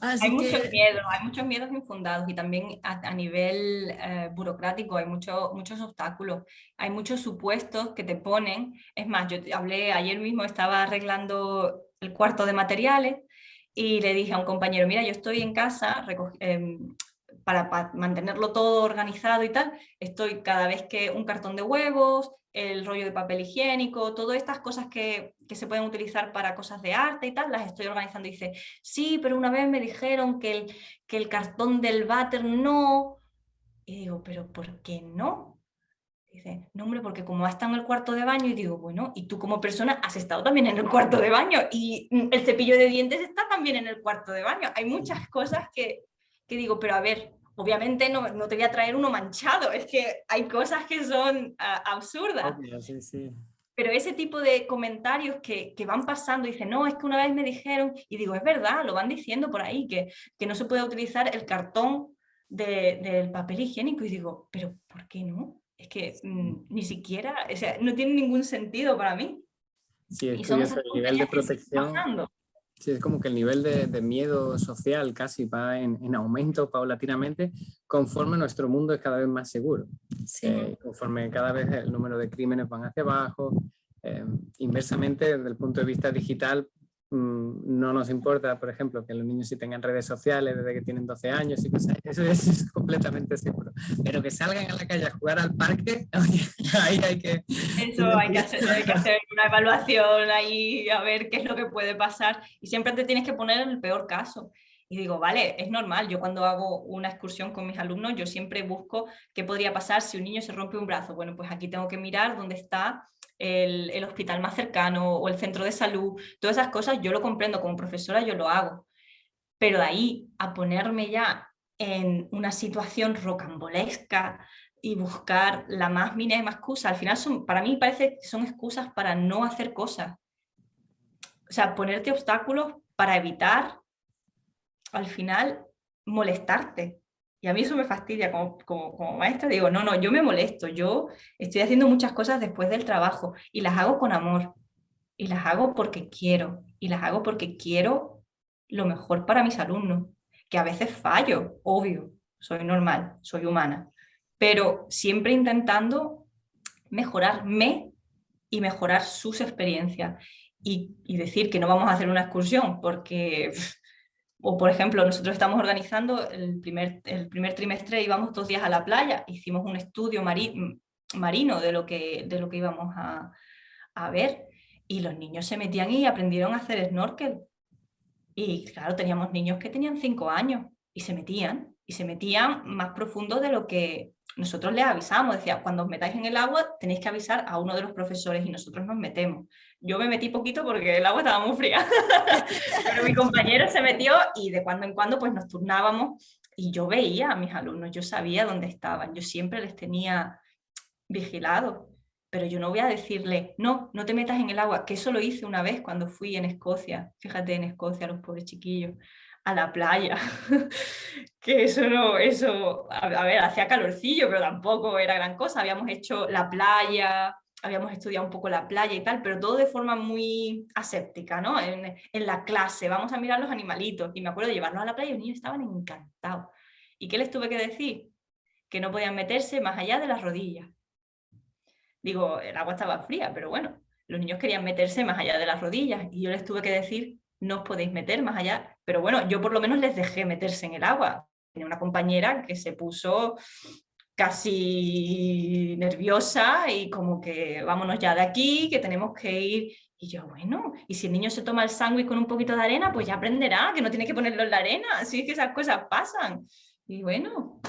Así Hay muchos miedos infundados y también a nivel burocrático hay muchos obstáculos, hay muchos supuestos que te ponen. Es más, yo hablé ayer mismo, estaba arreglando el cuarto de materiales y le dije a un compañero, mira, yo estoy en casa para mantenerlo todo organizado y tal, estoy cada vez que un cartón de huevos, el rollo de papel higiénico, todas estas cosas que se pueden utilizar para cosas de arte y tal, las estoy organizando. Y dice, sí, pero una vez me dijeron que el cartón del váter no. Y digo, ¿pero por qué no? Dice, no, hombre, porque como ha estado en el cuarto de baño, y digo, bueno, y tú como persona has estado también en el cuarto de baño, y el cepillo de dientes está también en el cuarto de baño. Hay muchas cosas que digo, pero a ver, obviamente no te voy a traer uno manchado, es que hay cosas que son absurdas. Obvio, sí, sí. Pero ese tipo de comentarios que van pasando, dicen, no, es que una vez me dijeron, y digo, es verdad, lo van diciendo por ahí, que no se puede utilizar el cartón del papel higiénico, y digo, pero ¿por qué no? Es que ni siquiera, o sea, no tiene ningún sentido para mí. Sí, es Y son curioso, esas el nivel de tonterías que siguen protección. pasando. Sí, es como que el nivel de miedo social casi va en aumento paulatinamente conforme nuestro mundo es cada vez más seguro. Sí. Conforme cada vez el número de crímenes van hacia abajo. Inversamente, desde el punto de vista digital, no nos importa, por ejemplo, que los niños sí tengan redes sociales desde que tienen 12 años y cosas. Eso es completamente seguro. Pero que salgan a la calle a jugar al parque, ahí hay que... Eso hay que hacer una evaluación ahí, a ver qué es lo que puede pasar. Y siempre te tienes que poner en el peor caso. Y digo, vale, es normal. Yo cuando hago una excursión con mis alumnos, yo siempre busco qué podría pasar si un niño se rompe un brazo. Bueno, pues aquí tengo que mirar dónde está el hospital más cercano o el centro de salud. Todas esas cosas yo lo comprendo, como profesora yo lo hago. Pero de ahí a ponerme ya en una situación rocambolesca y buscar la más mínima excusa, al final para mí parece que son excusas para no hacer cosas. O sea, ponerte obstáculos para evitar, al final, molestarte. Y a mí eso me fastidia como maestra. Digo, no, yo me molesto. Yo estoy haciendo muchas cosas después del trabajo y las hago con amor. Y las hago porque quiero. Y las hago porque quiero lo mejor para mis alumnos. Que a veces fallo, obvio. Soy normal, soy humana. Pero siempre intentando mejorarme y mejorar sus experiencias. Y decir que no vamos a hacer una excursión porque... O, por ejemplo, nosotros estamos organizando el primer trimestre, íbamos 2 días a la playa, hicimos un estudio marino de lo que íbamos a ver, y los niños se metían y aprendieron a hacer snorkel. Y claro, teníamos niños que tenían 5 años y se metían más profundo de lo que nosotros les avisamos. Decía, cuando os metáis en el agua tenéis que avisar a uno de los profesores y nosotros nos metemos. Yo me metí poquito porque el agua estaba muy fría, pero mi compañero se metió y de cuando en cuando pues nos turnábamos y yo veía a mis alumnos, yo sabía dónde estaban, yo siempre les tenía vigilados. Pero yo no voy a decirle, no te metas en el agua, que eso lo hice una vez cuando fui en Escocia, fíjate, en Escocia, los pobres chiquillos, a la playa, que eso no, a ver, hacía calorcillo, pero tampoco era gran cosa, habíamos hecho la playa, habíamos estudiado un poco la playa y tal, pero todo de forma muy aséptica, ¿no? En la clase, vamos a mirar los animalitos, y me acuerdo de llevarlos a la playa y los niños estaban encantados. ¿Y qué les tuve que decir? Que no podían meterse más allá de las rodillas. Digo, el agua estaba fría, pero bueno, los niños querían meterse más allá de las rodillas y yo les tuve que decir, no os podéis meter más allá. Pero bueno, yo por lo menos les dejé meterse en el agua. Tenía una compañera que se puso casi nerviosa y como que vámonos ya de aquí, que tenemos que ir. Y yo, bueno, y si el niño se toma el sándwich con un poquito de arena, pues ya aprenderá que no tiene que ponerlo en la arena. Así es que esas cosas pasan. Y bueno,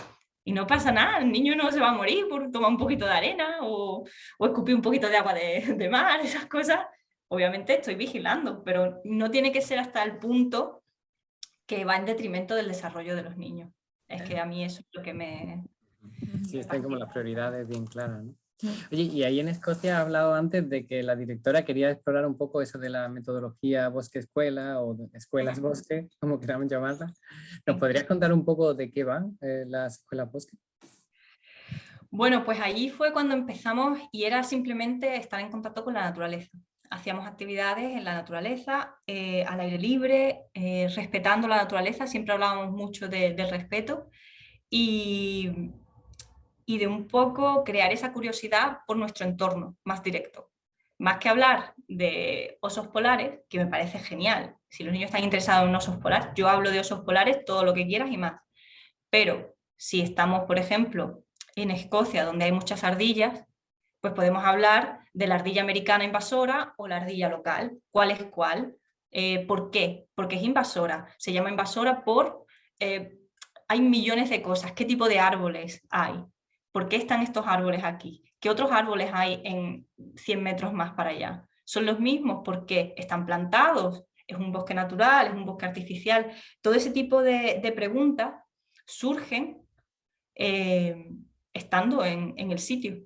y no pasa nada, el niño no se va a morir por tomar un poquito de arena o escupir un poquito de agua de mar, esas cosas. Obviamente estoy vigilando, pero no tiene que ser hasta el punto que va en detrimento del desarrollo de los niños. Es que a mí eso es lo que me... Sí, están como las prioridades bien claras, ¿no? Oye, y ahí en Escocia ha hablado antes de que la directora quería explorar un poco eso de la metodología bosque-escuela o escuelas-bosque, como queramos llamarla. ¿Nos podrías contar un poco de qué van las escuelas bosque? Bueno, pues allí fue cuando empezamos y era simplemente estar en contacto con la naturaleza. Hacíamos actividades en la naturaleza, al aire libre, respetando la naturaleza, siempre hablábamos mucho del respeto y de un poco crear esa curiosidad por nuestro entorno más directo. Más que hablar de osos polares, que me parece genial. Si los niños están interesados en osos polares, yo hablo de osos polares todo lo que quieras y más. Pero Si estamos, por ejemplo, en Escocia, donde hay muchas ardillas, pues podemos hablar de la ardilla americana invasora o la ardilla local. ¿Cuál es cuál? ¿Por qué? Porque es invasora. Se llama invasora por... hay millones de cosas. ¿Qué tipo de árboles hay? ¿Por qué están estos árboles aquí? ¿Qué otros árboles hay en 100 metros más para allá? ¿Son los mismos? ¿Por qué? ¿Están plantados? ¿Es un bosque natural? ¿Es un bosque artificial? Todo ese tipo de preguntas surgen estando en el sitio.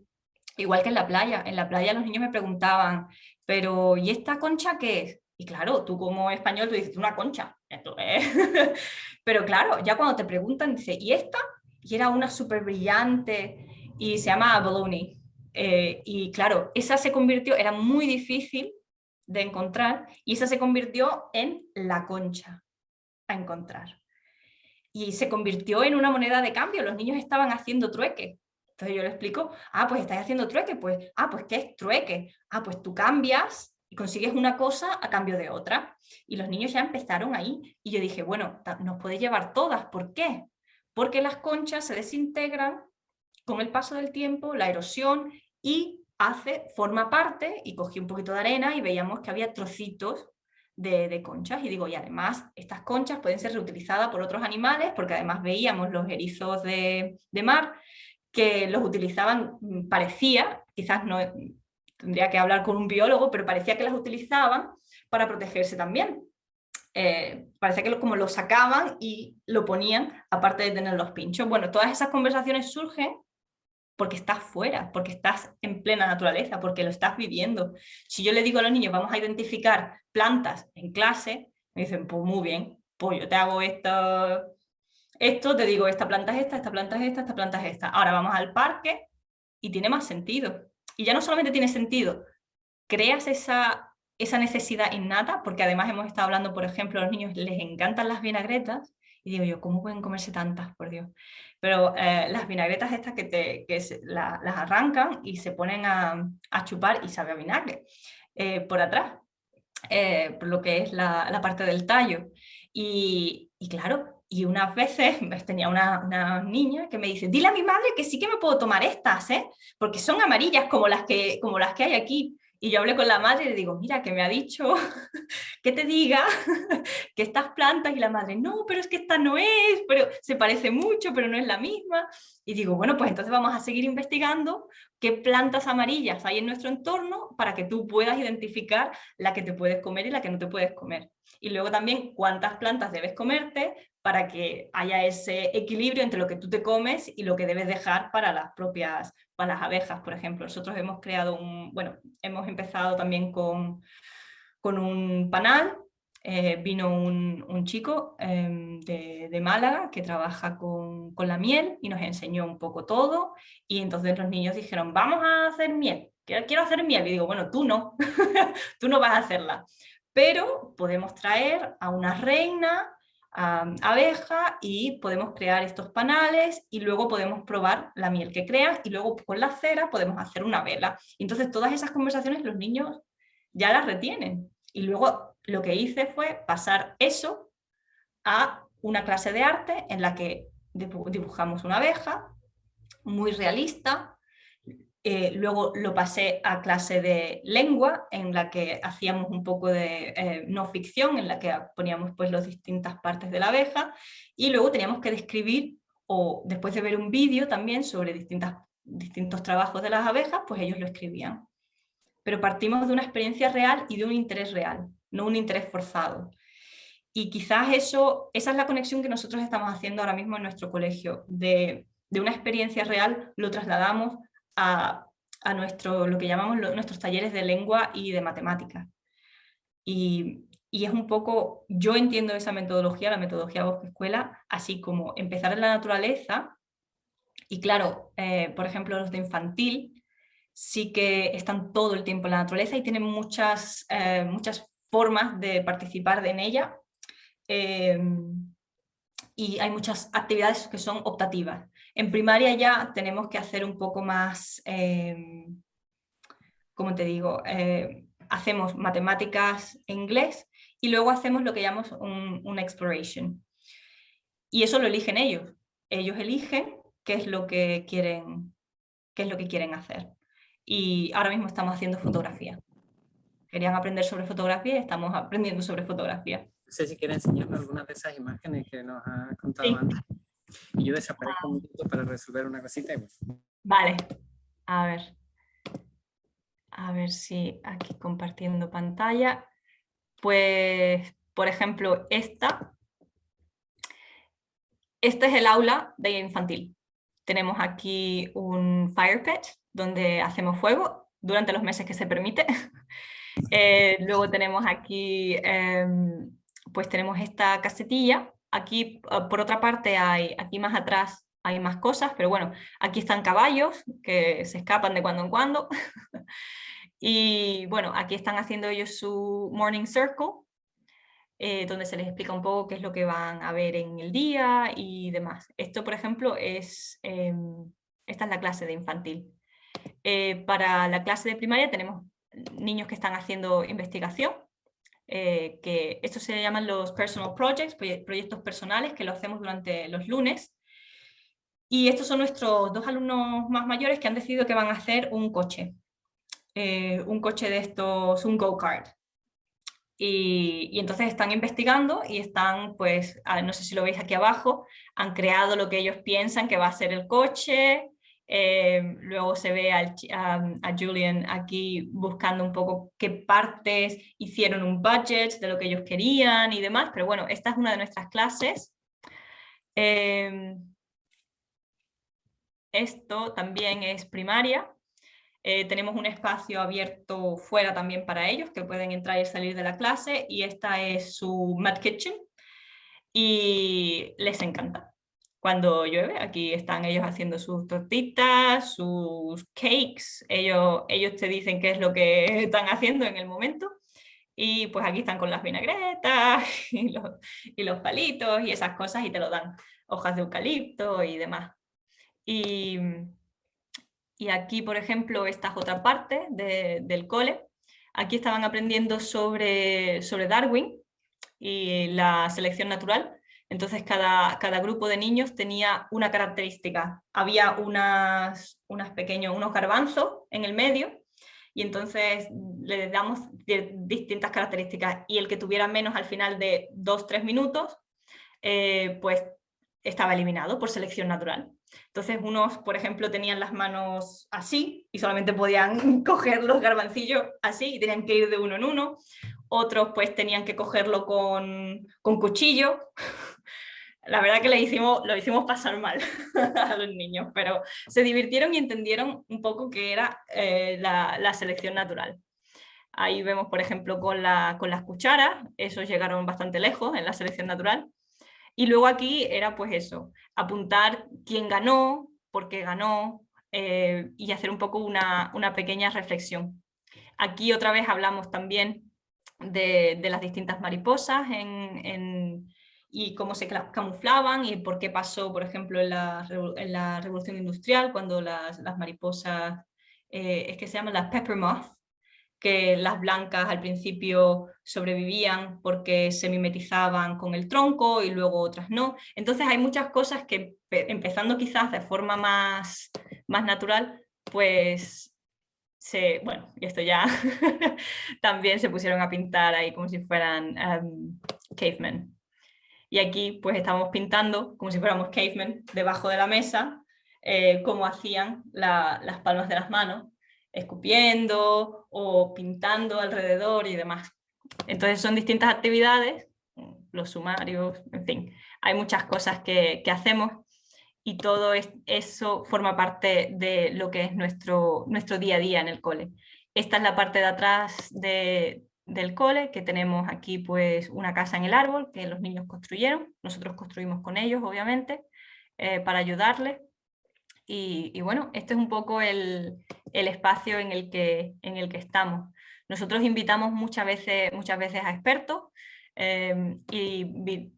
Igual que en la playa. En la playa los niños me preguntaban, pero ¿y esta concha qué es? Y claro, tú como español tú dices, una concha. Esto es. Pero claro, ya cuando te preguntan, dice, ¿y esta? Y era una súper brillante y se llama abalone. Y claro, esa se convirtió, era muy difícil de encontrar y esa se convirtió en la concha a encontrar. Y se convirtió en una moneda de cambio, los niños estaban haciendo trueque. Entonces yo le explico, pues estáis haciendo trueque, pues ¿qué es trueque? Pues tú cambias y consigues una cosa a cambio de otra. Y los niños ya empezaron ahí. Y yo dije, bueno, nos podéis llevar todas, ¿por qué? Porque las conchas se desintegran con el paso del tiempo, la erosión, y forma parte, y cogí un poquito de arena y veíamos que había trocitos de conchas, y digo, y además estas conchas pueden ser reutilizadas por otros animales, porque además veíamos los erizos de mar, que los utilizaban, parecía, quizás no, tendría que hablar con un biólogo, pero parecía que las utilizaban para protegerse también. Parecía que como lo sacaban y lo ponían, aparte de tener los pinchos. Bueno, todas esas conversaciones surgen porque estás fuera, porque estás en plena naturaleza, porque lo estás viviendo. Si yo le digo a los niños, vamos a identificar plantas en clase, me dicen, pues muy bien, pues yo te hago esto, te digo, esta planta es esta planta es esta planta es esta. Ahora vamos al parque y tiene más sentido. Y ya no solamente tiene sentido, creas esa necesidad innata, porque además hemos estado hablando, por ejemplo, a los niños les encantan las vinagretas, y digo yo, ¿cómo pueden comerse tantas, por Dios? Pero las vinagretas estas las arrancan y se ponen a chupar y sabe a vinagre por atrás, por lo que es la parte del tallo. Y claro, y unas veces tenía una niña que me dice, dile a mi madre que sí que me puedo tomar estas, porque son amarillas como las que hay aquí. Y yo hablé con la madre y le digo, mira, que me ha dicho que te diga que estas plantas, y la madre, no, pero es que esta no es, pero se parece mucho, pero no es la misma. Y digo, bueno, pues entonces vamos a seguir investigando qué plantas amarillas hay en nuestro entorno para que tú puedas identificar la que te puedes comer y la que no te puedes comer. Y luego también cuántas plantas debes comerte para que haya ese equilibrio entre lo que tú te comes y lo que debes dejar para para las abejas, por ejemplo. Nosotros hemos creado hemos empezado también con un panal. Vino un chico de Málaga que trabaja con la miel y nos enseñó un poco todo, y entonces los niños dijeron, vamos a hacer miel, quiero hacer miel, y digo, bueno, tú no, tú no vas a hacerla, pero podemos traer a una reina, abeja, y podemos crear estos panales y luego podemos probar la miel que crean y luego con la cera podemos hacer una vela. Y entonces todas esas conversaciones los niños ya las retienen. Y luego lo que hice fue pasar eso a una clase de arte en la que dibujamos una abeja muy realista. Luego lo pasé a clase de lengua, en la que hacíamos un poco de no ficción, en la que poníamos pues las distintas partes de la abeja, y luego teníamos que describir, o después de ver un vídeo también sobre distintos trabajos de las abejas, pues ellos lo escribían. Pero partimos de una experiencia real y de un interés real, no un interés forzado. Y quizás esa es la conexión que nosotros estamos haciendo ahora mismo en nuestro colegio. De una experiencia real lo trasladamos a lo que llamamos nuestros talleres de lengua y de matemáticas. Y es un poco, yo entiendo esa metodología, la metodología Bosque Escuela, así como empezar en la naturaleza. Y claro, por ejemplo, los de infantil sí que están todo el tiempo en la naturaleza y tienen muchas formas de participar en ella. Y hay muchas actividades que son optativas. En primaria ya tenemos que hacer un poco más, como te digo, hacemos matemáticas e inglés, y luego hacemos lo que llamamos un exploration. Y eso lo eligen ellos. ellos eligen qué es lo que quieren hacer. Y ahora mismo estamos haciendo fotografía. Querían aprender sobre fotografía y estamos aprendiendo sobre fotografía. No sé si quiere enseñarnos algunas de esas imágenes que nos ha contado Sí. antes. Y yo desaparezco un minuto para resolver una cosita. Y pues... Vale, a ver si aquí compartiendo pantalla. Pues, por ejemplo, este es el aula de infantil. Tenemos aquí un fire pit donde hacemos fuego durante los meses que se permite. Luego tenemos aquí, pues tenemos esta casetilla. Aquí, por otra parte, aquí más atrás hay más cosas, pero bueno, aquí están caballos que se escapan de cuando en cuando. Y bueno, aquí están haciendo ellos su morning circle, donde se les explica un poco qué es lo que van a ver en el día y demás. Esto, por ejemplo, esta es la clase de infantil. Para la clase de primaria tenemos niños que están haciendo investigación, que estos se llaman los personal projects, proyectos personales, que lo hacemos durante los lunes. Y estos son nuestros 2 alumnos más mayores que han decidido que van a hacer un coche de estos, un go-kart. Y entonces están investigando y están, pues, no sé si lo veis aquí abajo, han creado lo que ellos piensan que va a ser el coche. Luego se ve a Julian aquí buscando un poco qué partes hicieron un budget de lo que ellos querían y demás, pero bueno, esta es una de nuestras clases. Esto también es primaria. Tenemos un espacio abierto fuera también para ellos, que pueden entrar y salir de la clase, y esta es su Mud Kitchen, y les encanta. Cuando llueve, aquí están ellos haciendo sus tortitas, sus cakes, ellos te dicen qué es lo que están haciendo en el momento, y pues aquí están con las vinagretas y los palitos y esas cosas, y te lo dan, hojas de eucalipto y demás. Y aquí, por ejemplo, esta es otra parte del cole. Aquí estaban aprendiendo sobre Darwin y la selección natural. Entonces cada grupo de niños tenía una característica. Había unos garbanzos en el medio, y entonces le damos distintas características, y el que tuviera menos al final de 2-3 minutos, pues estaba eliminado por selección natural. Entonces unos, por ejemplo, tenían las manos así y solamente podían coger los garbancillos así y tenían que ir de uno en uno. Otros pues tenían que cogerlo con cuchillo. La verdad que lo hicimos pasar mal a los niños, pero se divirtieron y entendieron un poco qué era la selección natural. Ahí vemos, por ejemplo, con las cucharas, esos llegaron bastante lejos en la selección natural. Y luego aquí era pues eso, apuntar quién ganó, por qué ganó, y hacer un poco una pequeña reflexión. Aquí otra vez hablamos también de las distintas mariposas y cómo se camuflaban y por qué pasó, por ejemplo, en la Revolución Industrial, cuando las mariposas, es que se llaman las pepper moth, que las blancas al principio sobrevivían porque se mimetizaban con el tronco y luego otras no. Entonces hay muchas cosas que, empezando quizás de forma más natural, pues bueno, y esto ya también se pusieron a pintar ahí como si fueran cavemen. Y aquí pues estamos pintando como si fuéramos cavemen debajo de la mesa, como hacían las palmas de las manos, escupiendo o pintando alrededor y demás. Entonces son distintas actividades, los sumarios, en fin, hay muchas cosas que hacemos, y todo eso forma parte de lo que es nuestro día a día en el cole. Esta es la parte de atrás del cole, que tenemos aquí pues una casa en el árbol que los niños construyeron, nosotros construimos con ellos obviamente, para ayudarles. Y bueno, este es un poco el espacio en el que estamos. Nosotros invitamos muchas veces a expertos, y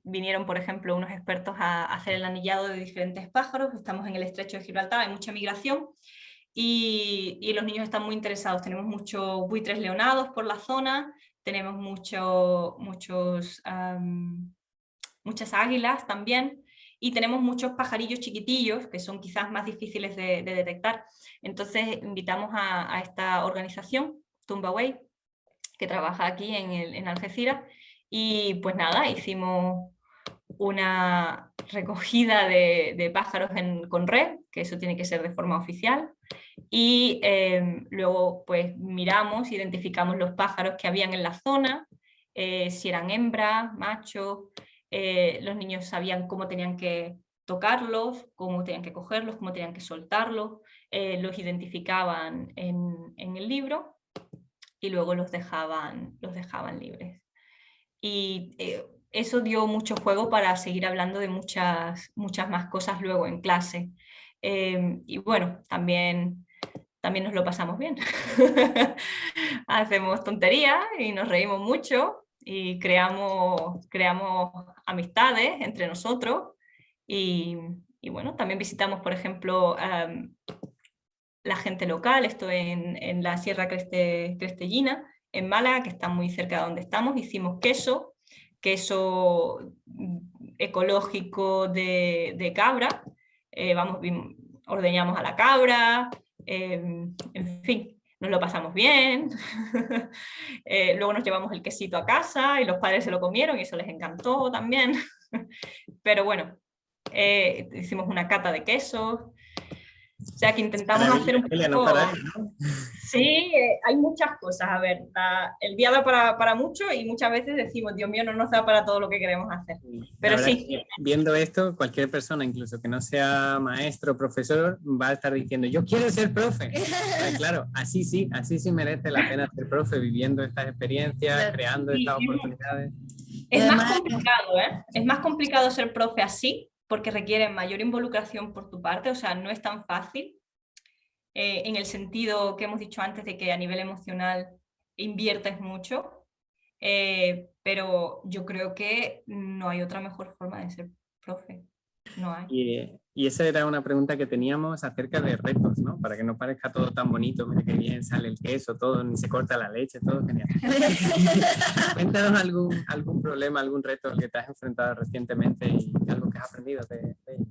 vinieron, por ejemplo, unos expertos a hacer el anillado de diferentes pájaros. Estamos en el estrecho de Gibraltar, hay mucha migración, y los niños están muy interesados. Tenemos muchos buitres leonados por la zona, tenemos muchas águilas también. y tenemos muchos pajarillos chiquitillos que son quizás más difíciles de detectar. Entonces invitamos a esta organización, Tumbaway, que trabaja aquí en Algeciras, y pues nada, hicimos una recogida de pájaros con red, que eso tiene que ser de forma oficial, y luego pues miramos, identificamos los pájaros que habían en la zona, si eran hembras, machos, los niños sabían cómo tenían que tocarlos, cómo tenían que cogerlos, cómo tenían que soltarlos, los identificaban en el libro y luego los dejaban libres. Y eso dio mucho juego para seguir hablando de muchas más cosas luego en clase. Y bueno, también nos lo pasamos bien. Hacemos tonterías y nos reímos mucho y creamos amistades entre nosotros. Y bueno, también visitamos, por ejemplo, la gente local, esto en la Sierra Crestellina, en Málaga, que está muy cerca de donde estamos. Hicimos queso ecológico de cabra, ordeñamos a la cabra, en fin, nos lo pasamos bien. Luego nos llevamos el quesito a casa y los padres se lo comieron y eso les encantó también. Pero bueno, hicimos una cata de quesos. O sea que intentamos hacer un poco... No paráis, ¿no? Sí, hay muchas cosas. A ver, el día da para mucho y muchas veces decimos, Dios mío, no nos da para todo lo que queremos hacer. Pero sí. Viendo esto, cualquier persona, incluso que no sea maestro o profesor, va a estar diciendo, yo quiero ser profe. Claro, así sí merece la pena ser profe, viviendo estas experiencias, creando estas oportunidades. Es más complicado, ¿eh? Es más complicado ser profe así, porque requiere mayor involucración por tu parte, o sea, no es tan fácil, en el sentido que hemos dicho antes de que a nivel emocional inviertes mucho, pero yo creo que no hay otra mejor forma de ser profe, no hay. Y esa era una pregunta que teníamos acerca de retos, ¿no? Para que no parezca todo tan bonito, mira que bien sale el queso, todo, ni se corta la leche, todo genial. Cuéntanos algún problema, algún reto al que te has enfrentado recientemente y algo que has aprendido de ello.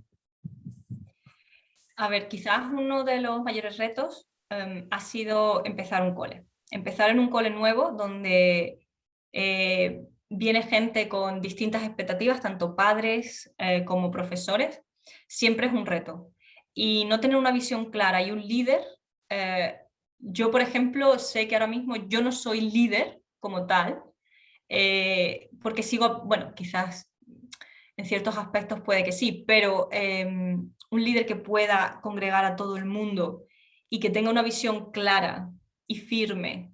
A ver, quizás uno de los mayores retos ha sido empezar un cole. Empezar en un cole nuevo donde viene gente con distintas expectativas, tanto padres como profesores, siempre es un reto. Y no tener una visión clara y un líder, yo por ejemplo sé que ahora mismo yo no soy líder como tal, porque sigo, bueno, quizás en ciertos aspectos puede que sí, pero un líder que pueda congregar a todo el mundo y que tenga una visión clara y firme,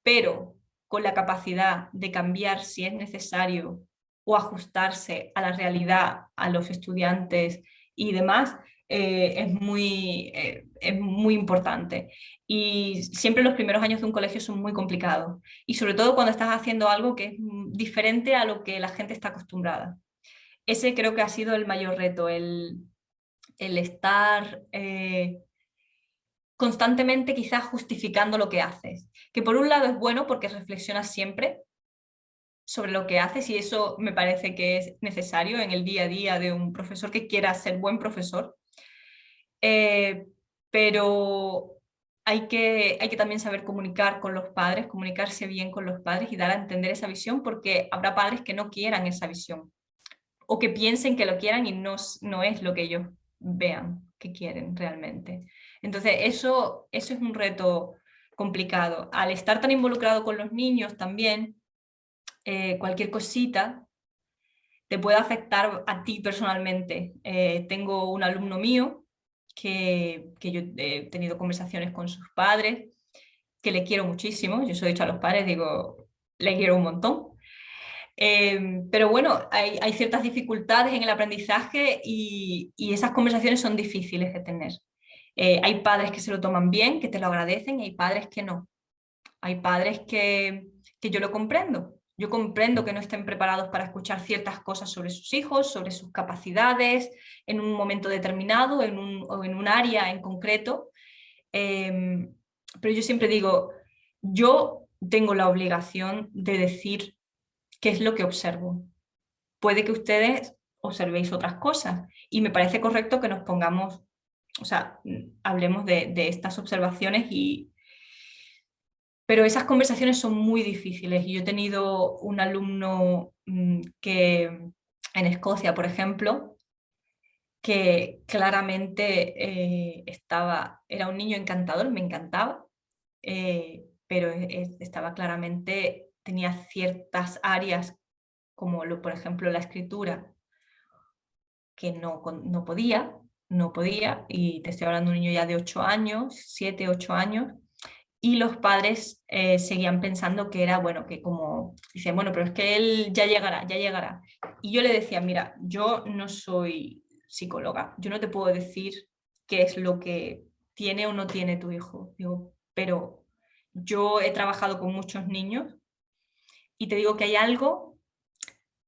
pero con la capacidad de cambiar si es necesario o ajustarse a la realidad, a los estudiantes y demás, es muy importante. Y siempre los primeros años de un colegio son muy complicados. Y sobre todo cuando estás haciendo algo que es diferente a lo que la gente está acostumbrada. Ese creo que ha sido el mayor reto, el estar constantemente quizás justificando lo que haces. Que por un lado es bueno porque reflexionas siempre sobre lo que haces y eso me parece que es necesario en el día a día de un profesor que quiera ser buen profesor. Pero hay que también saber comunicar con los padres, comunicarse bien con los padres y dar a entender esa visión, porque habrá padres que no quieran esa visión o que piensen que lo quieran y no es lo que ellos vean que quieren realmente. Entonces eso es un reto complicado. Al estar tan involucrado con los niños también, cualquier cosita te puede afectar a ti personalmente. Tengo un alumno mío que yo he tenido conversaciones con sus padres, que le quiero muchísimo. Yo se lo he dicho a los padres, digo, le quiero un montón. Pero bueno, hay ciertas dificultades en el aprendizaje y esas conversaciones son difíciles de tener. Hay padres que se lo toman bien, que te lo agradecen, y hay padres que no. Hay padres que yo lo comprendo. Yo comprendo que no estén preparados para escuchar ciertas cosas sobre sus hijos, sobre sus capacidades, en un momento determinado o en un área en concreto. Pero yo siempre digo, yo tengo la obligación de decir qué es lo que observo. Puede que ustedes observéis otras cosas. Y me parece correcto que nos pongamos, o sea, hablemos de estas observaciones pero esas conversaciones son muy difíciles. Yo he tenido un alumno que en Escocia, por ejemplo, que claramente era un niño encantador, me encantaba, pero estaba claramente, tenía ciertas áreas, como por ejemplo la escritura, que no podía, y te estoy hablando de un niño ya de 8 años, 7, 8 años, y los padres seguían pensando que era, bueno, que como, dicen, bueno, pero es que él ya llegará, ya llegará. Y yo le decía, mira, yo no soy psicóloga, yo no te puedo decir qué es lo que tiene o no tiene tu hijo. Digo, pero yo he trabajado con muchos niños y te digo que hay algo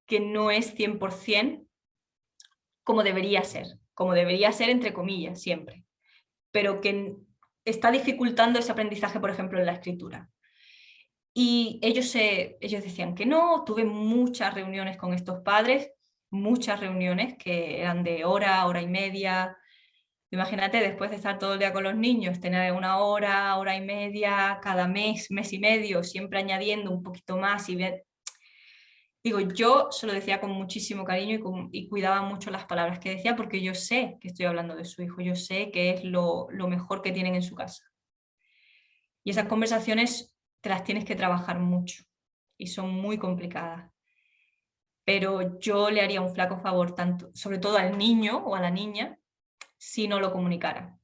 que no es 100% como debería ser entre comillas, siempre, pero que está dificultando ese aprendizaje, por ejemplo, en la escritura. Y ellos decían que no. Tuve muchas reuniones con estos padres, muchas reuniones que eran de hora, hora y media. Imagínate, después de estar todo el día con los niños, tener una hora, hora y media, cada mes, mes y medio, siempre añadiendo un poquito más y ver. Digo, yo se lo decía con muchísimo cariño y cuidaba mucho las palabras que decía, porque yo sé que estoy hablando de su hijo, yo sé que es lo mejor que tienen en su casa. Y esas conversaciones te las tienes que trabajar mucho y son muy complicadas. Pero yo le haría un flaco favor, sobre todo al niño o a la niña, si no lo comunicara.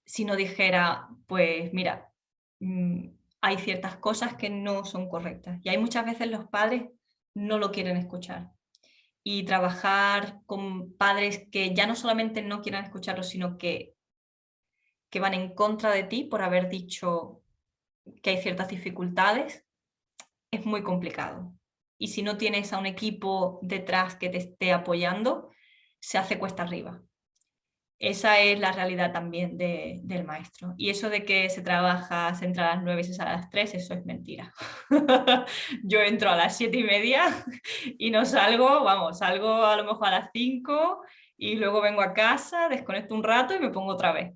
Si no dijera, pues mira, hay ciertas cosas que no son correctas. Y hay muchas veces los padres no lo quieren escuchar. Y trabajar con padres que ya no solamente no quieran escucharlo, sino que van en contra de ti por haber dicho que hay ciertas dificultades, es muy complicado. Y si no tienes a un equipo detrás que te esté apoyando, se hace cuesta arriba. Esa es la realidad también del maestro. Y eso de que se entra a las 9 y se sale a las 3, eso es mentira. Yo entro a las 7:30 y no salgo, salgo a lo mejor a las 5 y luego vengo a casa, desconecto un rato y me pongo otra vez.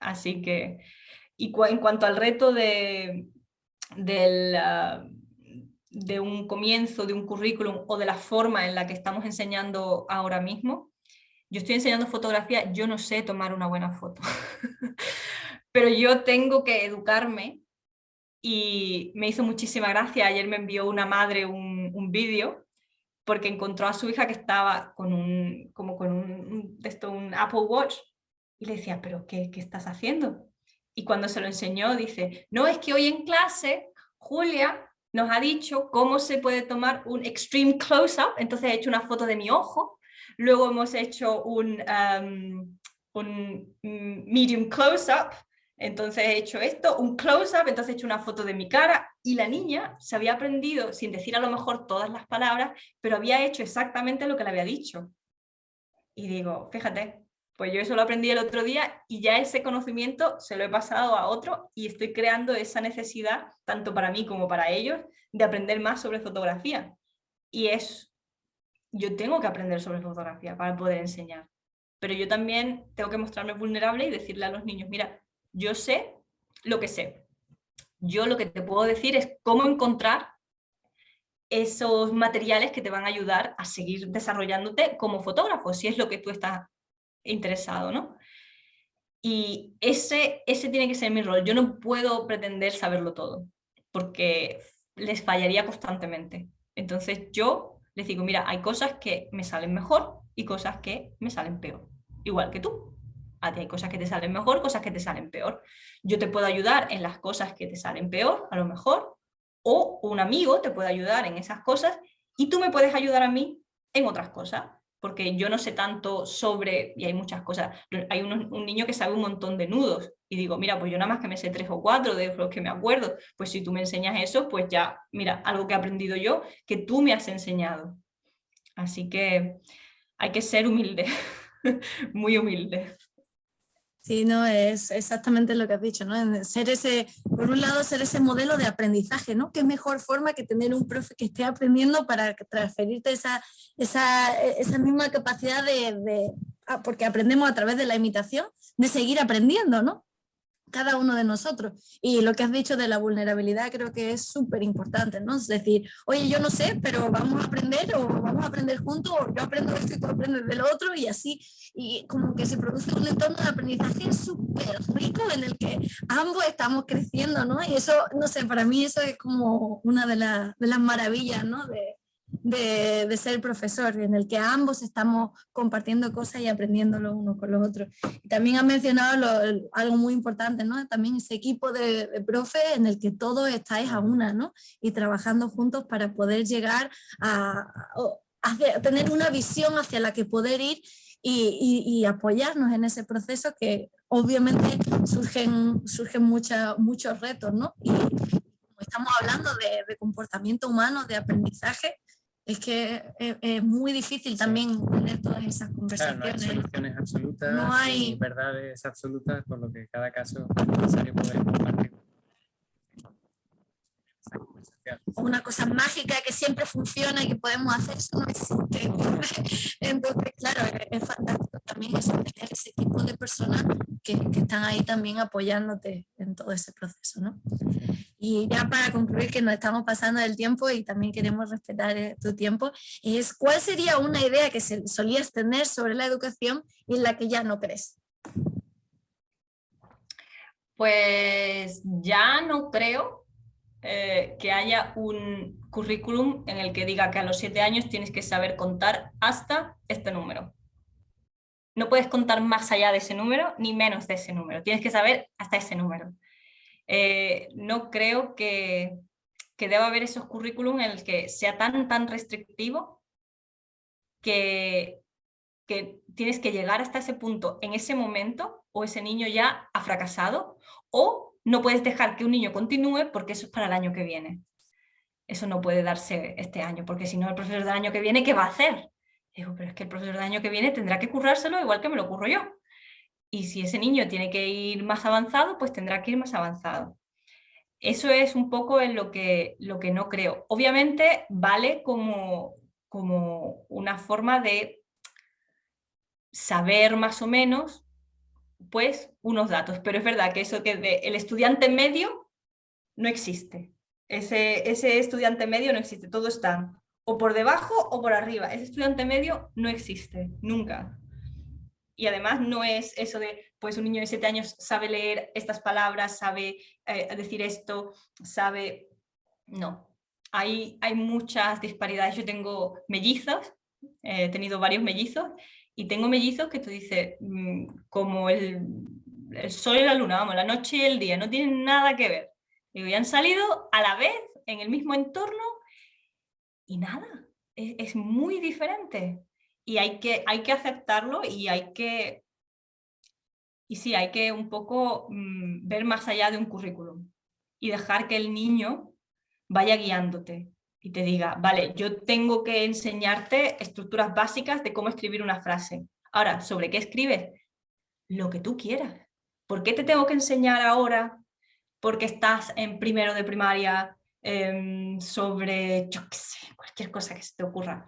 Así que, en cuanto al reto de un comienzo, de un currículum o de la forma en la que estamos enseñando ahora mismo, yo estoy enseñando fotografía, yo no sé tomar una buena foto, pero yo tengo que educarme y me hizo muchísima gracia. Ayer me envió una madre un vídeo porque encontró a su hija que estaba con un Apple Watch y le decía, ¿pero qué estás haciendo? Y cuando se lo enseñó dice, no, es que hoy en clase Julia nos ha dicho cómo se puede tomar un extreme close-up, entonces he hecho una foto de mi ojo, luego hemos hecho un medium close-up, entonces he hecho esto, un close-up, entonces he hecho una foto de mi cara, y la niña se había aprendido, sin decir a lo mejor todas las palabras, pero había hecho exactamente lo que le había dicho. Y digo, fíjate, pues yo eso lo aprendí el otro día y ya ese conocimiento se lo he pasado a otro y estoy creando esa necesidad, tanto para mí como para ellos, de aprender más sobre fotografía. Y yo tengo que aprender sobre fotografía para poder enseñar. Pero yo también tengo que mostrarme vulnerable y decirle a los niños, mira, yo sé lo que sé. Yo lo que te puedo decir es cómo encontrar esos materiales que te van a ayudar a seguir desarrollándote como fotógrafo, si es lo que tú estás interesado, ¿no? Y ese tiene que ser mi rol. Yo no puedo pretender saberlo todo, porque les fallaría constantemente. Entonces yo les digo, mira, hay cosas que me salen mejor y cosas que me salen peor, igual que tú. A ti hay cosas que te salen mejor, cosas que te salen peor. Yo te puedo ayudar en las cosas que te salen peor, a lo mejor, o un amigo te puede ayudar en esas cosas y tú me puedes ayudar a mí en otras cosas, porque yo no sé tanto sobre, y hay muchas cosas, hay un niño que sabe un montón de nudos y digo, mira, pues yo nada más que me sé 3 o 4 de los que me acuerdo, pues si tú me enseñas eso, pues ya, mira, algo que he aprendido yo, que tú me has enseñado. Así que hay que ser humilde, muy humilde. Sí, no, es exactamente lo que has dicho, ¿no? En ser ese, por un lado, ser ese modelo de aprendizaje, ¿no? Qué mejor forma que tener un profe que esté aprendiendo para transferirte esa misma capacidad porque aprendemos a través de la imitación, de seguir aprendiendo, ¿no? Cada uno de nosotros. Y lo que has dicho de la vulnerabilidad creo que es súper importante, ¿no? Es decir, oye, yo no sé, pero vamos a aprender o vamos a aprender juntos, o yo aprendo esto y tú aprendes de lo otro y así. Y como que se produce un entorno de aprendizaje súper rico en el que ambos estamos creciendo, ¿no? Y eso, no sé, para mí eso es como una de las maravillas, ¿no? De ser profesor, en el que ambos estamos compartiendo cosas y aprendiendo los unos con los otros. Y también has mencionado algo muy importante, ¿no? También ese equipo de profes en el que todos estáis a una, ¿no? Y trabajando juntos para poder llegar a tener una visión hacia la que poder ir y apoyarnos en ese proceso que obviamente surgen muchos retos, ¿no? Y como estamos hablando de comportamiento humano, de aprendizaje, es que es muy difícil también tener todas esas Claro, no hay conversaciones. soluciones absolutas, No hay- ni verdades absolutas, por lo que cada caso es necesario poder compartir esa conversación. Una cosa mágica que siempre funciona y que podemos hacer, eso no existe. Entonces, claro, es fantástico también eso, tener ese equipo de personas que están ahí también apoyándote en todo ese proceso, ¿no? Y ya para concluir, que nos estamos pasando del tiempo y también queremos respetar tu tiempo, es ¿cuál sería una idea que solías tener sobre la educación y en la que ya no crees? Pues ya no creo que haya un currículum en el que diga que a los 7 años tienes que saber contar hasta este número. No puedes contar más allá de ese número ni menos de ese número. Tienes que saber hasta ese número. No creo que deba haber esos currículum en el que sea tan restrictivo que tienes que llegar hasta ese punto en ese momento, o ese niño ya ha fracasado, o no puedes dejar que un niño continúe porque eso es para el año que viene. Eso no puede darse este año, porque si no, el profesor del año que viene, ¿qué va a hacer? Digo, pero es que el profesor del año que viene tendrá que currárselo igual que me lo curro yo. Y si ese niño tiene que ir más avanzado, pues tendrá que ir más avanzado. Eso es un poco en lo que no creo. Obviamente vale como una forma de saber más o menos pues unos datos, pero es verdad que eso que el estudiante medio no existe. Ese estudiante medio no existe, todos están o por debajo o por arriba. Ese estudiante medio no existe, nunca. Y además no es eso de, pues un niño de 7 años sabe leer estas palabras, sabe decir esto, sabe... No, hay muchas disparidades. Yo tengo mellizos, he tenido varios mellizos, y tengo mellizos que tú dices, como el sol y la luna, vamos, la noche y el día, no tienen nada que ver. Digo, y han salido a la vez, en el mismo entorno, y nada, es muy diferente. Y hay que aceptarlo y sí, hay que un poco ver más allá de un currículum y dejar que el niño vaya guiándote y te diga, vale, yo tengo que enseñarte estructuras básicas de cómo escribir una frase. Ahora, ¿sobre qué escribes? Lo que tú quieras. ¿Por qué te tengo que enseñar ahora, porque estás en primero de primaria, sobre, yo qué sé, cualquier cosa que se te ocurra?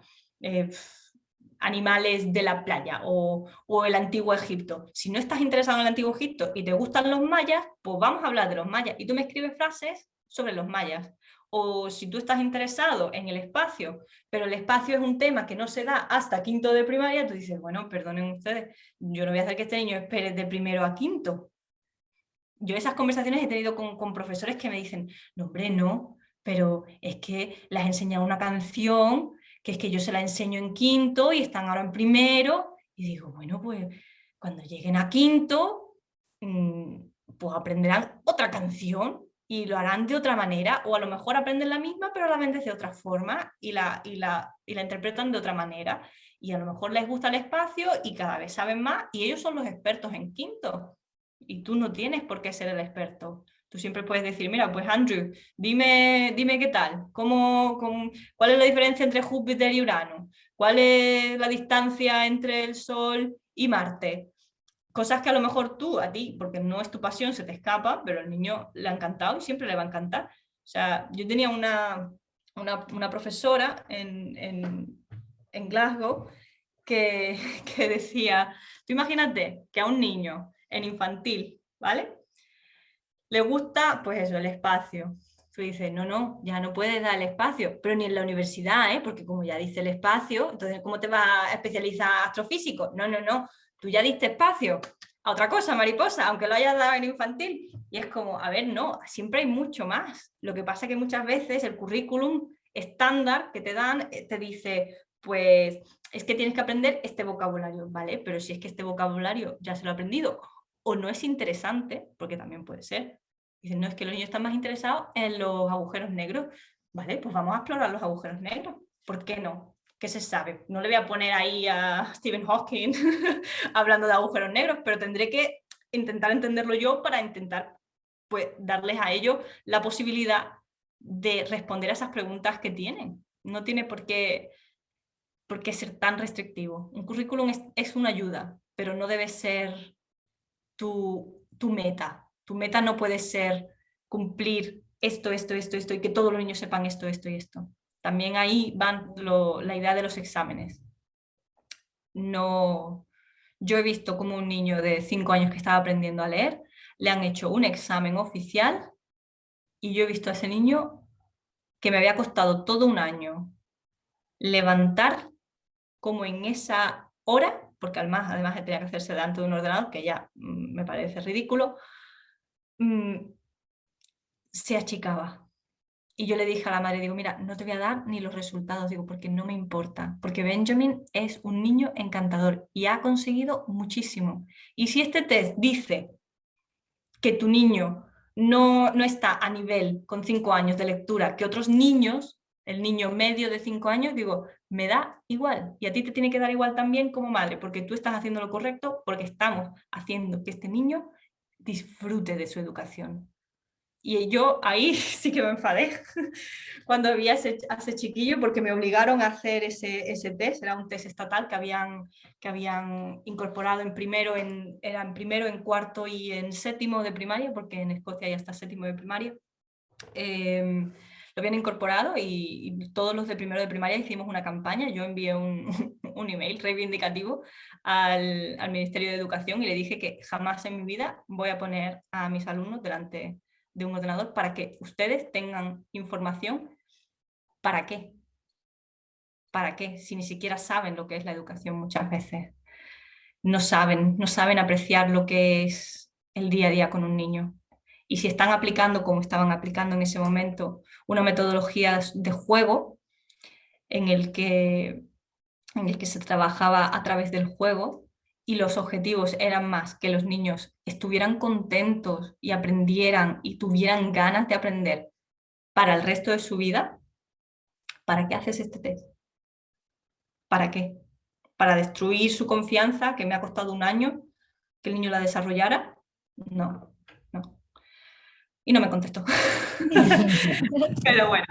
Animales de la playa o el antiguo Egipto. Si no estás interesado en el antiguo Egipto y te gustan los mayas, pues vamos a hablar de los mayas y tú me escribes frases sobre los mayas. O si tú estás interesado en el espacio, pero el espacio es un tema que no se da hasta quinto de primaria, tú dices, bueno, perdonen ustedes, yo no voy a hacer que este niño espere de primero a quinto. Yo esas conversaciones he tenido con profesores que me dicen, no, hombre, no, pero es que les he enseñado una canción, que es que yo se la enseño en quinto y están ahora en primero, y digo, bueno, pues cuando lleguen a quinto, pues aprenderán otra canción y lo harán de otra manera, o a lo mejor aprenden la misma, pero la ven de otra forma y la interpretan de otra manera. Y a lo mejor les gusta el espacio y cada vez saben más, y ellos son los expertos en quinto. Y tú no tienes por qué ser el experto. Tú siempre puedes decir, mira, pues Andrew, dime qué tal, cuál es la diferencia entre Júpiter y Urano, cuál es la distancia entre el Sol y Marte. cosas que a lo mejor a ti, porque no es tu pasión, se te escapa, pero al niño le ha encantado y siempre le va a encantar. O sea, yo tenía una profesora en Glasgow que, que decía, tú imagínate que a un niño en infantil, ¿vale? Le gusta, pues eso, el espacio. Tú dices, no, ya no puedes dar el espacio, pero ni en la universidad, ¿eh? Porque como ya dice el espacio, entonces ¿cómo te vas a especializar astrofísico? No, tú ya diste espacio a otra cosa, mariposa, aunque lo hayas dado en infantil. Y es como, a ver, no, siempre hay mucho más. Lo que pasa es que muchas veces el currículum estándar que te dan te dice, pues es que tienes que aprender este vocabulario, ¿vale? Pero si es que este vocabulario ya se lo he aprendido o no es interesante, porque también puede ser. Dicen, no, es que los niños están más interesados en los agujeros negros. Vale, pues vamos a explorar los agujeros negros. ¿Por qué no? ¿Qué se sabe? No le voy a poner ahí a Stephen Hawking hablando de agujeros negros, pero tendré que intentar entenderlo yo para intentar, pues, darles a ellos la posibilidad de responder a esas preguntas que tienen. No tiene por qué ser tan restrictivo. Un currículum es una ayuda, pero no debe ser tu meta. Tu meta no puede ser cumplir esto, y que todos los niños sepan esto y esto. También ahí van la idea de los exámenes. No, yo he visto como un niño de 5 años que estaba aprendiendo a leer, le han hecho un examen oficial y yo he visto a ese niño que me había costado todo un año levantar como en esa hora, porque además tenía que hacerse delante de un ordenador, que ya me parece ridículo, se achicaba. Y yo le dije a la madre, digo, mira, no te voy a dar ni los resultados, digo, porque no me importa, porque Benjamin es un niño encantador y ha conseguido muchísimo. Y si este test dice que tu niño no está a nivel con 5 años de lectura que otros niños, el niño medio de 5 años, digo, me da igual. Y a ti te tiene que dar igual también como madre, porque tú estás haciendo lo correcto, porque estamos haciendo que este niño disfrute de su educación. Y yo ahí sí que me enfadé cuando vi a ese chiquillo porque me obligaron a hacer ese test. Era un test estatal que habían incorporado era en primero, en cuarto y en séptimo de primaria, porque en Escocia ya está séptimo de primaria. Lo habían incorporado y todos los de primero de primaria hicimos una campaña. Yo envié un email reivindicativo al Ministerio de Educación y le dije que jamás en mi vida voy a poner a mis alumnos delante de un ordenador para que ustedes tengan información. ¿Para qué? ¿Para qué? Si ni siquiera saben lo que es la educación muchas veces. No saben apreciar lo que es el día a día con un niño. Y si están aplicando, como estaban aplicando en ese momento, una metodología de juego en el que se trabajaba a través del juego y los objetivos eran más que los niños estuvieran contentos y aprendieran y tuvieran ganas de aprender para el resto de su vida, ¿para qué haces este test? ¿Para qué? ¿Para destruir su confianza, que me ha costado un año que el niño la desarrollara? No. Y no me contestó. Pero bueno,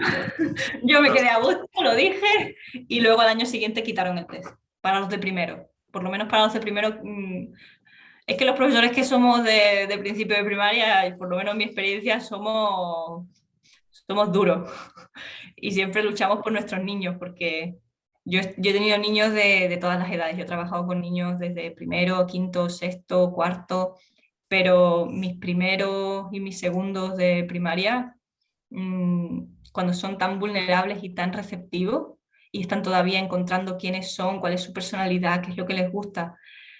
yo me quedé a gusto, lo dije, y luego al año siguiente quitaron el test para los de primero. Por lo menos para los de primero, es que los profesores que somos de principio de primaria, y por lo menos en mi experiencia, somos duros. Y siempre luchamos por nuestros niños, porque yo he tenido niños de todas las edades. Yo he trabajado con niños desde primero, quinto, sexto, cuarto, pero mis primeros y mis segundos de primaria, cuando son tan vulnerables y tan receptivos y están todavía encontrando quiénes son, cuál es su personalidad, qué es lo que les gusta,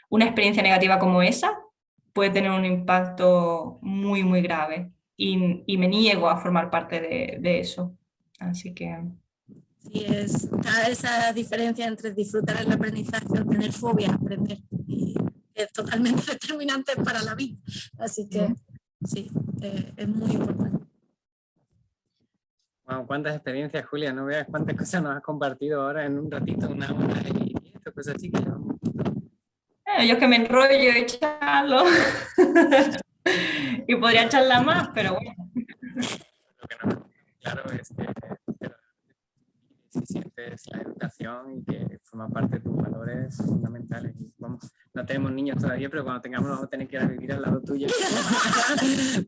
una experiencia negativa como esa puede tener un impacto muy, muy grave y me niego a formar parte de eso. Así que... Sí, está esa diferencia entre disfrutar el aprendizaje o tener fobia a aprender. Y es totalmente determinante para la vida. Así que sí, es muy importante. Wow, cuántas experiencias, Julia, no veas cuántas cosas nos has compartido ahora en un ratito, una hora y esto, cosas así que yo que me enrollo y charlo y podría charlar más, pero bueno. Lo que no, claro es que si sientes la educación y que forma parte de tus valores fundamentales. Y, vamos, no tenemos niños todavía, pero cuando tengamos vamos a tener que ir a vivir al lado tuyo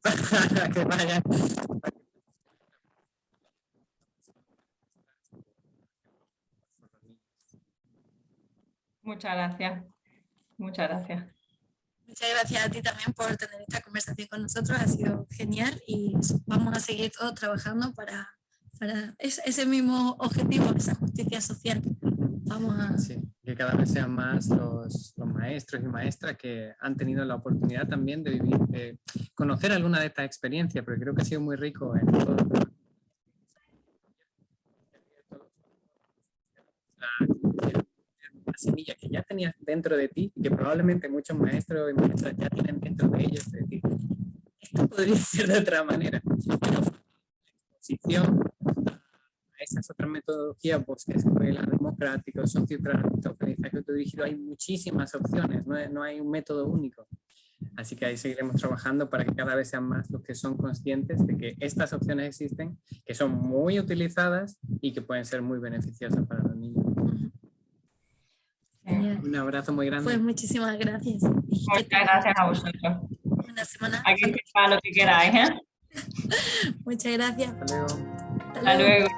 para que vayan. Muchas gracias. Muchas gracias. Muchas gracias a ti también por tener esta conversación con nosotros, ha sido genial y vamos a seguir todos trabajando para ese mismo objetivo, esa justicia social. Vamos a... Sí, que cada vez sean más los maestros y maestras que han tenido la oportunidad también de vivir, de conocer alguna de estas experiencias, porque creo que ha sido muy rico en todo. Una semilla que ya tenías dentro de ti y que probablemente muchos maestros y maestras ya tienen dentro de ellos, de decir, esto podría ser de otra manera. Pero la exposición a esas otras metodologías, pues que escuela, democrático, sociopedagógico, aprendizaje autodirigido, hay muchísimas opciones, no hay un método único. Así que ahí seguiremos trabajando para que cada vez sean más los que son conscientes de que estas opciones existen, que son muy utilizadas y que pueden ser muy beneficiosas para los niños. Un abrazo muy grande. Pues muchísimas gracias. Muchas gracias a vosotros. Una semana. Aquí está lo que queráis, ¿eh? Muchas gracias. Hasta luego. Hasta luego.